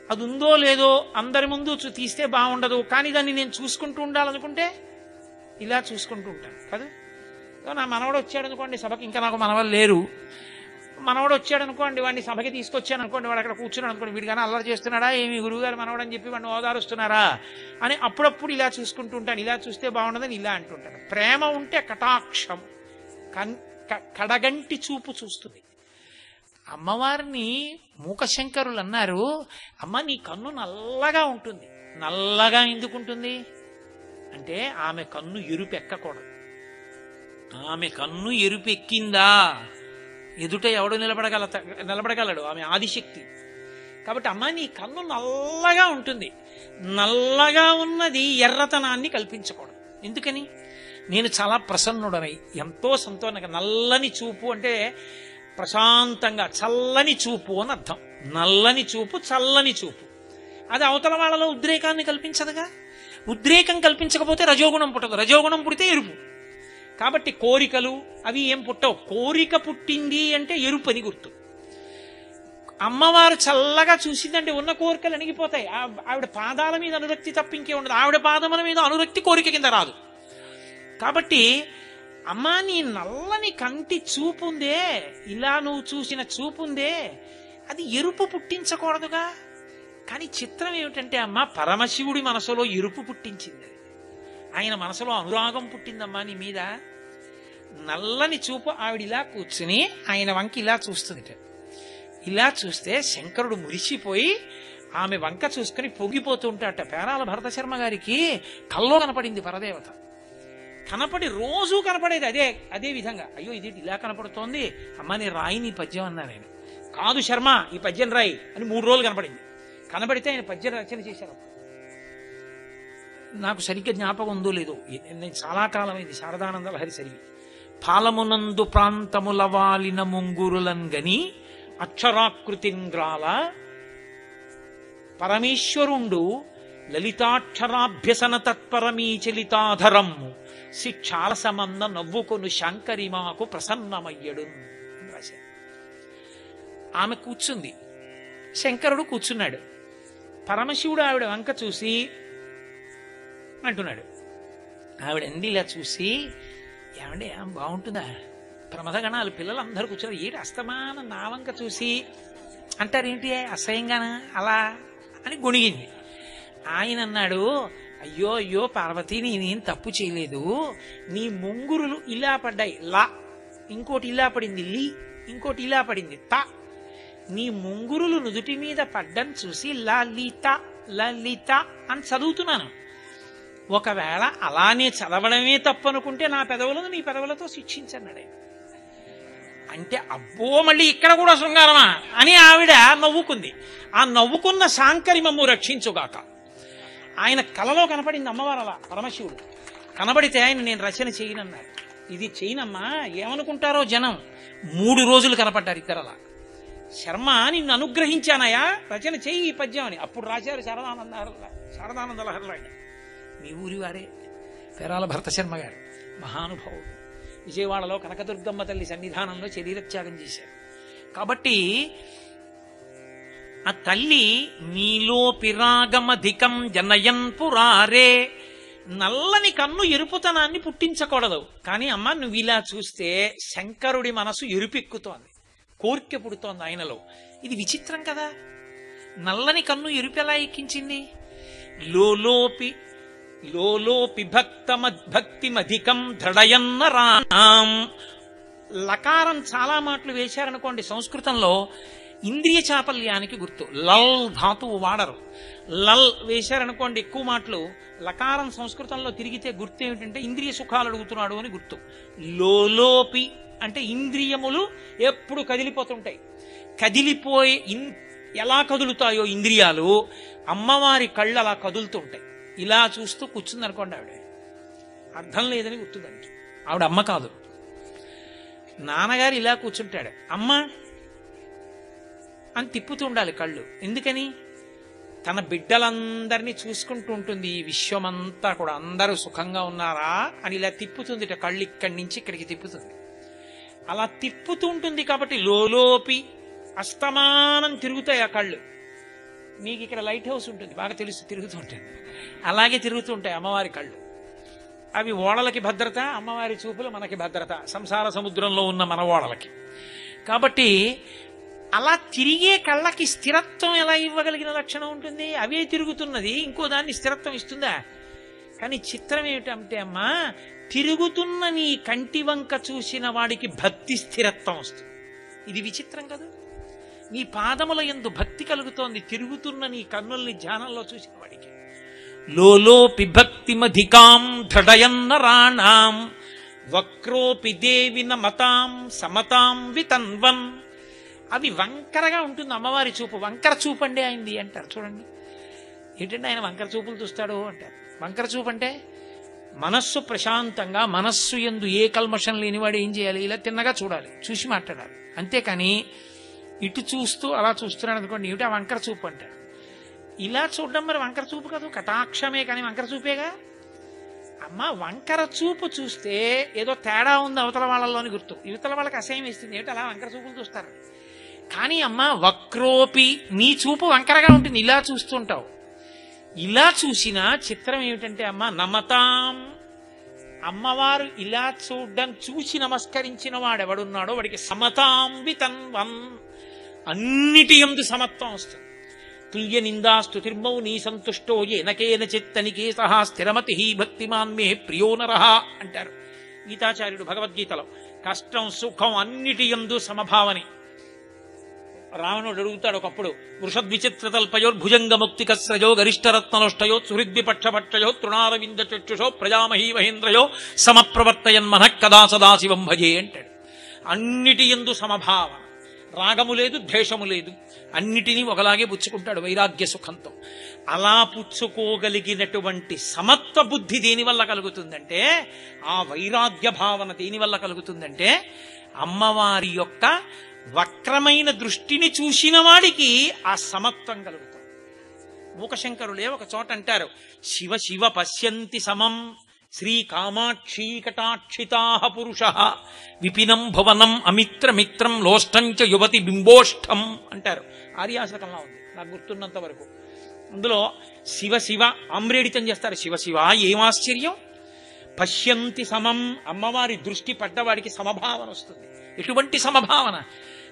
అది ఉందో లేదో అందరి ముందు తీస్తే బాగుండదు, కానీ దాన్ని నేను చూసుకుంటూ ఉండాలనుకుంటే ఇలా చూసుకుంటూ ఉంటాను కదా. నా మనవడు వచ్చాడు అనుకోండి సభకి, ఇంకా నాకు మనవాళ్ళు లేరు, మనవడు వచ్చాడు అనుకోండి, వాడిని సభకి తీసుకొచ్చాను అనుకోండి, వాడు అక్కడ కూర్చున్నాడు అనుకోండి, వీడు కానీ అల్లరి చేస్తున్నాడా, ఏమి గురువుగారు మనవడు అని చెప్పి వాడిని ఓదారుస్తున్నారా అని అప్పుడప్పుడు ఇలా చూసుకుంటూ ఉంటాను. ఇలా చూస్తే బాగుండదని ఇలా అంటుంటాను. ప్రేమ ఉంటే కటాక్షం, కడగంటి చూపు చూస్తుంది. అమ్మవారిని మూకశంకరులు అన్నారు, అమ్మ నీ కన్ను నల్లగా ఉంటుంది. నల్లగా ఎందుకుంటుంది అంటే ఆమె కన్ను ఎరుపు ఎక్కకూడదు. ఆమె కన్ను ఎరుపు ఎక్కిందా ఎదుట ఎవడు నిలబడగలడు, ఆమె ఆదిశక్తి. కాబట్టి అమ్మ నీ కన్ను నల్లగా ఉంటుంది. నల్లగా ఉన్నది ఎర్రతనాన్ని కల్పించకూడదు. ఎందుకని? నేను చాలా ప్రసన్నుడనై ఎంతో సంతోషంగా, నల్లని చూపు అంటే ప్రశాంతంగా, చల్లని చూపు అని అర్థం. నల్లని చూపు, చల్లని చూపు, అది అవతల వాళ్ళలో ఉద్రేకాన్ని కల్పించదుగా. ఉద్రేకం కల్పించకపోతే రజోగుణం పుట్టదు, రజోగుణం పుడితే ఎరుపు. కాబట్టి కోరికలు అవి ఏం పుట్టవు. కోరిక పుట్టింది అంటే ఎరుపు అని గుర్తు. అమ్మవారు చల్లగా చూసిందంటే ఉన్న కోరికలు అణిగిపోతాయి. ఆవిడ పాదాల మీద అనురక్తి తప్పింకే ఉండదు. ఆవిడ పాదముల మీద అనురక్తి కోరిక కింద రాదు. కాబట్టి అమ్మా నీ నల్లని కంటి చూపుందే, ఇలా నువ్వు చూసిన చూపుందే, అది ఎరుపు పుట్టించకూడదుగా. కానీ చిత్రం ఏమిటంటే అమ్మ పరమశివుడి మనసులో ఎరుపు పుట్టించింది. ఆయన మనసులో అనురాగం పుట్టిందమ్మా నీ మీద. నల్లని చూపు ఆవిడ ఇలా కూర్చుని ఆయన వంకి ఇలా చూస్తుంది. ఇలా చూస్తే శంకరుడు మురిసిపోయి ఆమె వంక చూసుకుని పొంగిపోతుంటాట. పేరాల భరతశర్మ గారికి కల్లో కనపడింది పరదేవత. కనపడి రోజూ కనపడేది అదే అదే విధంగా. అయ్యో ఇది ఇలా కనపడుతోంది, అమ్మ నీ రాయి నీ పద్యం అన్నా నేను. కాదు శర్మ ఈ పద్యం రాయి అని 3 రోజులు కనపడింది. కనబడితే ఆయన పద్యం రచన చేశారు. నాకు సరిగ్గా జ్ఞాపకం ఉందో లేదో, నేను చాలా కాలమైంది శారదానంద లహరి సరి. పాలమునందు ప్రాంతముల వాలిన ముంగురులంగని అక్షరాకృతింగ్రాల పరమేశ్వరుండు లలితాక్షరాభ్యసన తత్పరమీ చలితాధరమ్ము శిక్షాల సమంద నవ్వుకొను శాంకరి మాకు ప్రసన్నమయ్యడు రాశారు. ఆమె కూర్చుంది, శంకరుడు కూర్చున్నాడు. పరమశివుడు ఆవిడ వంక చూసి అంటున్నాడు. ఆవిడ అంది ఇలా చూసి, ఏమండి బాగుంటుందా? ప్రమథగణాలు పిల్లలందరూ కూర్చున్నారు, ఏంటి అస్తమానం నా వంక చూసి అంటారేంటి అసహ్యంగానా అలా అని గొణిగింది. ఆయన అన్నాడు, అయ్యో అయ్యో పార్వతి నేనేం తప్పు చేయలేదు, నీ ముంగురులు ఇలా పడ్డాయి లా, ఇంకోటి ఇలా పడింది లి, ఇంకోటి ఇలా పడింది త. నీ ముంగురులు నుదుటి మీద పడ్డం చూసి లలిత లలిత అని చదువుతున్నాను. ఒకవేళ అలానే చదవడమే తప్పనుకుంటే నా పెదవులను నీ పెదవులతో శిక్షించన్నాడే. అంటే అబ్బో మళ్ళీ ఇక్కడ కూడా శృంగారమా అని ఆవిడ నవ్వుకుంది. ఆ నవ్వుకున్న శాంకరి మమ్ము రక్షించుగాక. ఆయన కలలో కనపడింది అమ్మవారు అలా పరమశివుడు. కనబడితే ఆయన నేను రచన చేయనన్నారు. ఇది చేయనమ్మా ఏమనుకుంటారో జనం. 3 రోజులు కనపడ్డారు ఇద్దరలా. శర్మ నిన్ను అనుగ్రహించానయా రచన చెయ్యి ఈ పద్యం అని. అప్పుడు రాశారు శారదానంద లహరిలో. ఆయన మీ ఊరి వారే పేరాల భరతశర్మ గారు, మహానుభావుడు. విజయవాడలో కనకదుర్గమ్మ తల్లి సన్నిధానంలో శరీరత్యాగం చేశారు. కాబట్టి ఆ తల్లి నీలో పిరాగమధికం జనయన్ పురారే, నల్లని కన్ను ఎరుపుతనాన్ని పుట్టించకూడదు. కానీ అమ్మ నువ్వు ఇలా చూస్తే శంకరుడి మనసు ఎరుపెక్కుతోంది, కోరిక పుడుతోంది ఆయనలో. ఇది విచిత్రం కదా. నల్లని కన్ను ఎరుపు ఎలా ఎక్కించింది? లోలోపి భక్తిమధికం దృఢయన్న రాణాం. లకారం చాలా మాటలు వేశారనుకోండి సంస్కృతంలో ఇంద్రియ చాపల్యానికి గుర్తు. లల్ ధాతువు వాడరు. లల్ వేశారనుకోండి ఎక్కువ మాటలు. లకారం సంస్కృతంలో తిరిగితే గుర్తు ఏమిటంటే ఇంద్రియ సుఖాలు అడుగుతున్నాడు అని గుర్తు. లోలోపి అంటే ఇంద్రియములు ఎప్పుడు కదిలిపోతుంటాయి. కదిలిపోయి ఎలా కదులుతాయో ఇంద్రియాలు, అమ్మవారి కళ్ళు అలా కదులుతుంటాయి. ఇలా చూస్తూ కూర్చుంది అనుకోండి ఆవిడ, అర్థం లేదని గుర్తు దానికి. ఆవిడ అమ్మ కాదు. నాన్నగారు ఇలా కూర్చుంటాడు, అమ్మ అని తిప్పుతూ ఉండాలి కళ్ళు. ఎందుకని? తన బిడ్డలందరినీ చూసుకుంటూ ఉంటుంది. ఈ విశ్వమంతా కూడా అందరూ సుఖంగా ఉన్నారా అని ఇలా తిప్పుతుంది. కళ్ళు ఇక్కడి నుంచి ఇక్కడికి తిప్పుతుంది. అలా తిప్పుతూ ఉంటుంది కాబట్టి లోలోపి అస్తమానం తిరుగుతాయి ఆ కళ్ళు. మీకు ఇక్కడ లైట్ హౌస్ ఉంటుంది, బాగా తెలుసు, తిరుగుతూ ఉంటుంది. అలాగే తిరుగుతూ ఉంటాయి అమ్మవారి కళ్ళు. అవి ఓడలకి భద్రత, అమ్మవారి చూపులు మనకి భద్రత, సంసార సముద్రంలో ఉన్న మన ఓడలకి. కాబట్టి అలా తిరిగే కళ్ళకి స్థిరత్వం ఎలా ఇవ్వగలిగిన లక్షణం ఉంటుంది? అవే తిరుగుతున్నది, ఇంకో దాన్ని స్థిరత్వం ఇస్తుందా? కానీ చిత్రం ఏమిటంటే అమ్మా, తిరుగుతున్న నీ కంటి వంక చూసిన వాడికి భక్తి స్థిరత్వం వస్తుంది. ఇది విచిత్రం కదా. నీ పాదముల యందు భక్తి కలుగుతోంది తిరుగుతున్న నీ కన్నుల్ని ధ్యానంలో చూసిన వాడికి. లోలోపి భక్తిమధికాం దృఢయన్న రాణాం వక్రోపి దేవిన మతాం సమతాం వితన్వన్. అవి వంకరగా ఉంటుంది అమ్మవారి చూపు. వంకర చూపు అండి అయింది అంటారు చూడండి. ఏంటంటే ఆయన వంకర చూపులు చూస్తాడు అంటారు. వంకర చూపు అంటే మనస్సు ప్రశాంతంగా, మనస్సు యందు ఏ కల్మషం లేనివాడు ఏం చేయాలి? ఇలా తిన్నగా చూడాలి, చూసి మాట్లాడాలి. అంతేకాని ఇటు చూస్తూ అలా చూస్తున్నాడు అనుకోండి, ఏమిటి ఆ వంకర చూపు అంటారు. ఇలా చూడడం మరి వంకర చూపు కాదు, కటాక్షమే కానీ వంకర చూపేగా. అమ్మ వంకర చూపు చూస్తే ఏదో తేడా ఉంది అవతల వాళ్ళలోని గుర్తు. యువతల వాళ్ళకి అసహ్యం వేస్తుంది, ఏమిటి అలా వంకర చూపులు చూస్తారు. కానీ అమ్మ వక్రోపి, నీ చూపు వంకరగా ఉంటుంది, ఇలా చూస్తుంటావు. ఇలా చూసిన చిత్రం ఏమిటంటే అమ్మ నమతాం, అమ్మవారు ఇలా చూడడం చూసి నమస్కరించిన వాడెవడున్నాడో వాడికి సమతాం వితన్వన్, అన్నిటి యందు సమత్వం వస్తుంది. తుల్య నిందాస్తుతిర్మౌని సంతుష్టో ఏనకేన చిత్తనికే సహా స్థిరమతి భక్తిమాన్ మే ప్రియో నరః అంటారు గీతాచార్యుడు భగవద్గీతలో. కష్టం సుఖం అన్నిటి యందు సమభావని. రావణుడు అడుగుతాడు ఒకప్పుడు, వృషద్విచిత్రతల్పయోర్భుజంగముక్తికస్రజో గరిష్టరత్నలోష్టయో సుహృద్విపక్షపక్షయో తృణారవింద చక్షుషో ప్రజామహీ మహేంద్రయో సమప్రవర్తయన్మన కదా సదాశివం భజే అంటాడు. అన్నిటి యందు సమభావన, రాగము లేదు, ద్వేషము లేదు, అన్నిటినీ ఒకలాగే పుచ్చుకుంటాడు వైరాగ్య సుఖంతో. అలా పుచ్చుకోగలిగినటువంటి సమత్వ బుద్ధి దేనివల్ల కలుగుతుందంటే, ఆ వైరాగ్య భావన దేనివల్ల కలుగుతుందంటే, అమ్మవారి యొక్క వక్రమైన దృష్టిని చూసిన వాడికి ఆ సమత్వం కలుగుతుంది. మూకశంకరులే ఒక చోట అంటారు, శివ శివ పశ్యంతి సమం శ్రీ కామాక్షీ కటాక్షితా పురుష విపినం భువనం అమిత్రమిత్రం లోష్టంచ యువతి బింబోష్టం అంటారు. ఆర్యాశకంలా ఉంది నాకు గుర్తున్నంత వరకు. అందులో శివ శివ ఆమ్రేడితం చేస్తారు. శివ శివ ఏం ఆశ్చర్యం. పశ్యంతి సమం, అమ్మవారి దృష్టి పడ్డవాడికి సమభావన వస్తుంది. ఎటువంటి సమభావన?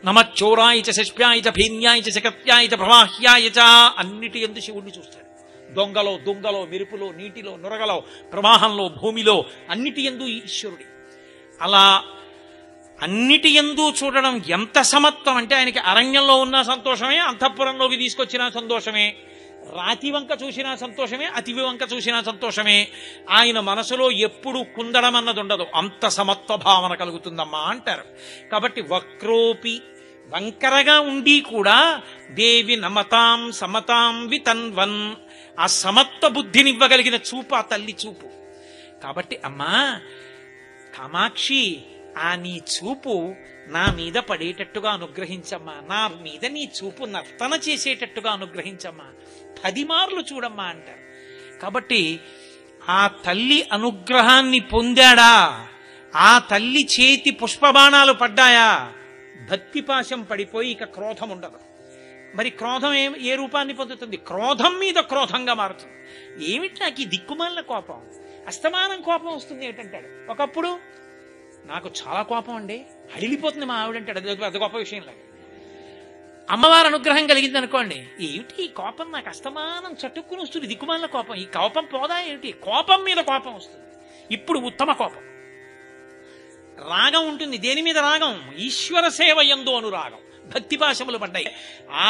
నమచ్చోరాయచ శష్ప్యాయచ భీన్యాయచ శకత్యాయచ ప్రవాహ్యాయచ, అన్నిటి యందు శివుణ్ణి చూస్తాడు. దొంగలో, దుంగలో, మెరుపులో, నీటిలో, నురగలో, ప్రవాహంలో, భూమిలో, అన్నిటి యందు ఈశ్వరుడి. అలా అన్నిటి యందు చూడడం ఎంత సమత్వం అంటే, ఆయనకి అరణ్యంలో ఉన్న సంతోషమే, అంతఃపురంలోకి తీసుకొచ్చిన సంతోషమే, రాతి వంక చూసినా సంతోషమే, అతివి వంక చూసినా సంతోషమే. ఆయన మనసులో ఎప్పుడు కుందడం అన్నది ఉండదు. అంత సమత్వ భావన కలుగుతుందమ్మా అంటారు. కాబట్టి వక్రోపి, వంకరగా ఉండి కూడా దేవి నమతాం సమతాం వితన్వన్, ఆ సమత్వ బుద్ధినివ్వగలిగిన చూపు ఆ తల్లి చూపు. కాబట్టి అమ్మా కామాక్షి, ఆ నీ చూపు నా మీద పడేటట్టుగా అనుగ్రహించమ్మా, నా మీద నీ చూపు నర్తన చేసేటట్టుగా అనుగ్రహించమ్మా, 10 మార్లు చూడమ్మా అంటారు. కాబట్టి ఆ తల్లి అనుగ్రహాన్ని పొందాడా, ఆ తల్లి చేతి పుష్పబాణాలు పడ్డాయా, భక్తిపాశం పడిపోయి ఇక క్రోధం ఉండదు. మరి క్రోధం ఏ రూపాన్ని పొందుతుంది? క్రోధం మీద క్రోధంగా మారుతుంది. ఏమిటి నాకు ఈ దిక్కుమాలిన కోపం, అస్తమానం కోపం వస్తుంది ఏమిటంటాడు. ఒకప్పుడు నాకు చాలా కోపం అండి, హడిలిపోతుంది మా ఆవిడంటాడు. అది గొప్ప విషయం లాగా. అమ్మవారి అనుగ్రహం కలిగింది అనుకోండి, ఏమిటి ఈ కోపం నాకు అస్తమానం చటుక్కుని వస్తుంది, దిక్కుమాలిన కోపం, ఈ కోపం పోదా ఏమిటి? కోపం మీద కోపం వస్తుంది. ఇప్పుడు ఉత్తమ కోపం. రాగం ఉంటుంది. దేని మీద రాగం? ఈశ్వర సేవ యందు అనురాగం. భక్తిపాశములు పడ్డాయి.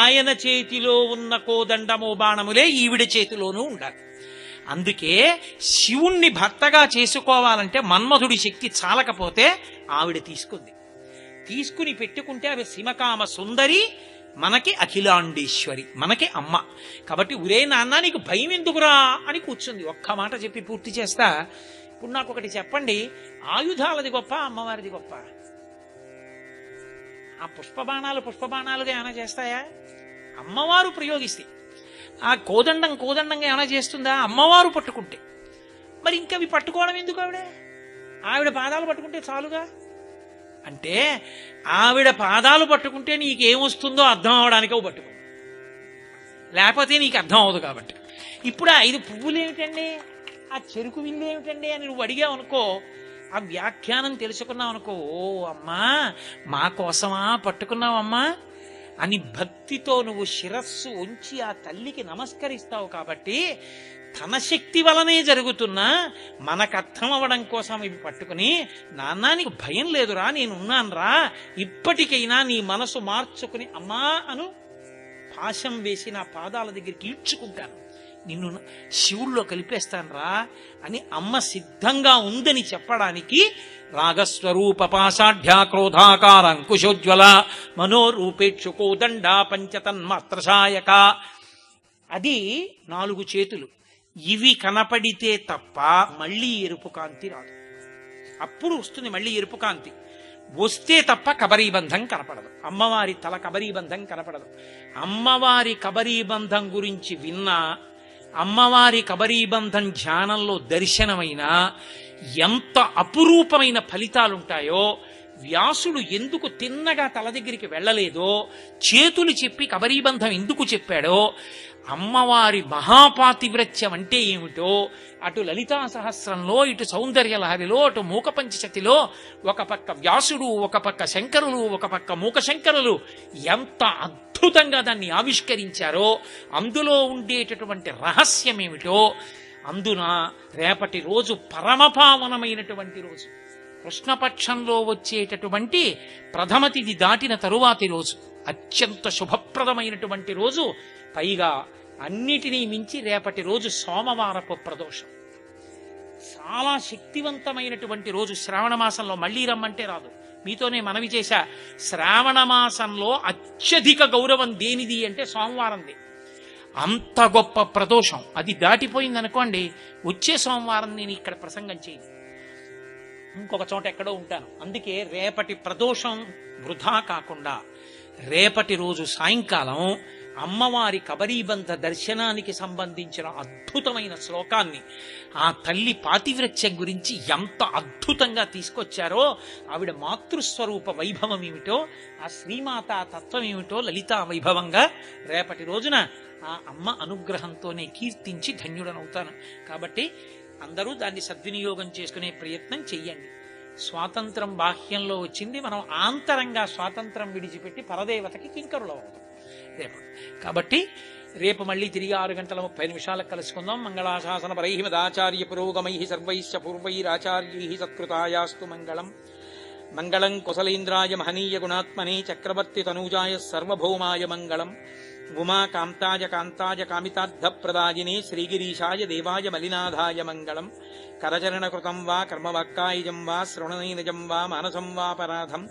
ఆయన చేతిలో ఉన్న కోదండమో బాణములే ఈవిడ చేతిలోనూ ఉండాలి. అందుకే శివుణ్ణి భర్తగా చేసుకోవాలంటే మన్మధుడి శక్తి చాలకపోతే ఆవిడ తీసుకుని పెట్టుకుంటే ఆవిడ సింహకామ సుందరి, మనకి అఖిలాండేశ్వరి, మనకి అమ్మ. కాబట్టి ఒరే నాన్న నీకు భయం ఎందుకురా అని కూర్చుంది. ఒక్క మాట చెప్పి పూర్తి చేస్తా. ఇప్పుడు నాకు ఒకటి చెప్పండి, ఆయుధాలది గొప్ప, అమ్మవారిది గొప్ప? ఆ పుష్పబాణాలుగా ఏమైనా చేస్తాయా? అమ్మవారు ప్రయోగిస్తే. ఆ కోదండంగా ఏమైనా చేస్తుందా? అమ్మవారు పట్టుకుంటే. మరి ఇంకా అవి పట్టుకోవడం ఎందుకు? ఆవిడ పాదాలు పట్టుకుంటే చాలుగా. అంటే ఆవిడ పాదాలు పట్టుకుంటే నీకేమొస్తుందో అర్థం అవడానికి అవి పట్టుకో, లేకపోతే నీకు అర్థం అవదు. కాబట్టి ఇప్పుడు 5 పువ్వులు ఏమిటండి, ఆ చెరుకు విల్లు ఏమిటండి అని నువ్వు అడిగావు అనుకో, ఆ వ్యాఖ్యానం తెలుసుకున్నావు అనుకో, ఓ అమ్మా మా కోసమా పట్టుకున్నావమ్మా అని భక్తితో నువ్వు శిరస్సు ఉంచి ఆ తల్లికి నమస్కరిస్తావు. కాబట్టి తన శక్తి వలనే జరుగుతున్నా మనకు అర్థం అవ్వడం కోసం ఇవి పట్టుకుని, నాన్న నీకు భయం లేదురా, నేనున్నాను రా, ఇప్పటికైనా నీ మనసు మార్చుకుని అమ్మా అను, పాశం వేసి నా పాదాల దగ్గరికి ఈడ్చుకుంటాను, నిన్ను శివుల్లో కలిపేస్తాను రా అని అమ్మ సిద్ధంగా ఉందని చెప్పడానికి రాగస్వరూప పాషాఢ్యా క్రోధాకార అంకుశోజ్వల మనోరూపేక్షు కోదండ పంచతన్మాత్రసాయక. అది 4 చేతులు. ఇవి కనపడితే తప్ప మళ్ళీ ఎరుపు కాంతి రాదు. అప్పుడు వస్తుంది మళ్ళీ ఎరుపు కాంతి. వస్తే తప్ప కబరీబంధం కనపడదు. అమ్మవారి తల కబరీబంధం కనపడదు. అమ్మవారి కబరీబంధం గురించి విన్నా, అమ్మవారి కబరీబంధం ధ్యానంలో దర్శనమైనా ఎంత అపురూపమైన ఫలితాలుంటాయో. వ్యాసుడు ఎందుకు తిన్నగా తల దగ్గరికి వెళ్ళలేదో, చేతులు చెప్పి కబరీబంధం ఎందుకు చెప్పాడో, అమ్మవారి మహాపాతివ్రత్యం అంటే ఏమిటో, అటు లలితా సహస్రంలో, ఇటు సౌందర్యలహరిలో, అటు మూకపంచశతిలో ఒక పక్క వ్యాసుడు, ఒక పక్క శంకరులు, ఒక పక్క మూకశంకరులు ఎంత అద్భుతంగా దాన్ని ఆవిష్కరించారో, అందులో ఉండేటటువంటి రహస్యం ఏమిటో. అందున రేపటి రోజు పరమపావనమైనటువంటి రోజు, కృష్ణపక్షంలో వచ్చేటటువంటి ప్రథమ తిథి దాటిన తరువాతి రోజు, అత్యంత శుభప్రదమైనటువంటి రోజు. పైగా అన్నిటినీ మించి రేపటి రోజు సోమవారపు ప్రదోషం. చాలా శక్తివంతమైనటువంటి రోజు. శ్రావణ మాసంలో మళ్ళీ రమ్మంటే రాదు. మీతోనే మనవి చేశా, శ్రావణ మాసంలో అత్యధిక గౌరవం దేనిది అంటే సోమవారంది. అంత గొప్ప ప్రదోషం. అది దాటిపోయింది అనుకోండి, వచ్చే సోమవారం నేను ఇక్కడ ప్రసంగం చేయను, ఇంకొక చోట ఎక్కడో ఉంటాను. అందుకే రేపటి ప్రదోషం వృధా కాకుండా రేపటి రోజు సాయంకాలం అమ్మవారి కబరీబంధ దర్శనానికి సంబంధించిన అద్భుతమైన శ్లోకాన్ని, ఆ తల్లి పాతివ్రత్యం గురించి ఎంత అద్భుతంగా తీసుకొచ్చారో, ఆవిడ మాతృస్వరూప వైభవం ఏమిటో, ఆ శ్రీమాత తత్వం ఏమిటో లలితా వైభవంగా రేపటి రోజున ఆ అమ్మ అనుగ్రహంతోనే కీర్తించి ధన్యుడనవుతాను. కాబట్టి అందరూ దాన్ని సద్వినియోగం చేసుకునే ప్రయత్నం చెయ్యండి. స్వాతంత్రం బాహ్యంలో వచ్చింది, మనం ఆంతరంగా స్వాతంత్రం విడిచిపెట్టి పరదేవతకి కింకరులు అవుతాం రేపు. కాబట్టి రేపు మళ్ళీ తిరిగి 6:30 కలుసుకుందాం. మంగళాశాసన పరై మదాచార్య పురోగమై సర్వైశ్చ పూర్వైరాచార్యై సత్కృతాయాస్తు మంగళం. మంగళం కుశలేంద్రాయ మహనీయ గుణాత్మనే చక్రవర్తి తనూజాయ సర్వభౌమాయ మంగళం. ఉమా కాంతాయ కాంతాయ కామితార్థప్రదాయినే శ్రీగిరీశాయ దేవాయ మలినాథాయ మంగళం. కరచరణకృతం వా కర్మవాక్కాయజం వా శ్రవణనైనజం వా మానసం వాపరాధం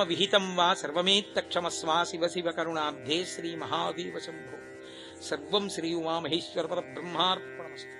విహితం వా సర్వమేత్తక్షమస్వా శివ శివ కరుణాబ్ధే శ్రీ మహాదేవ శంభో. సర్వం శ్రీ ఉమామహేశ్వర పరబ్రహ్మార్పణమస్తు.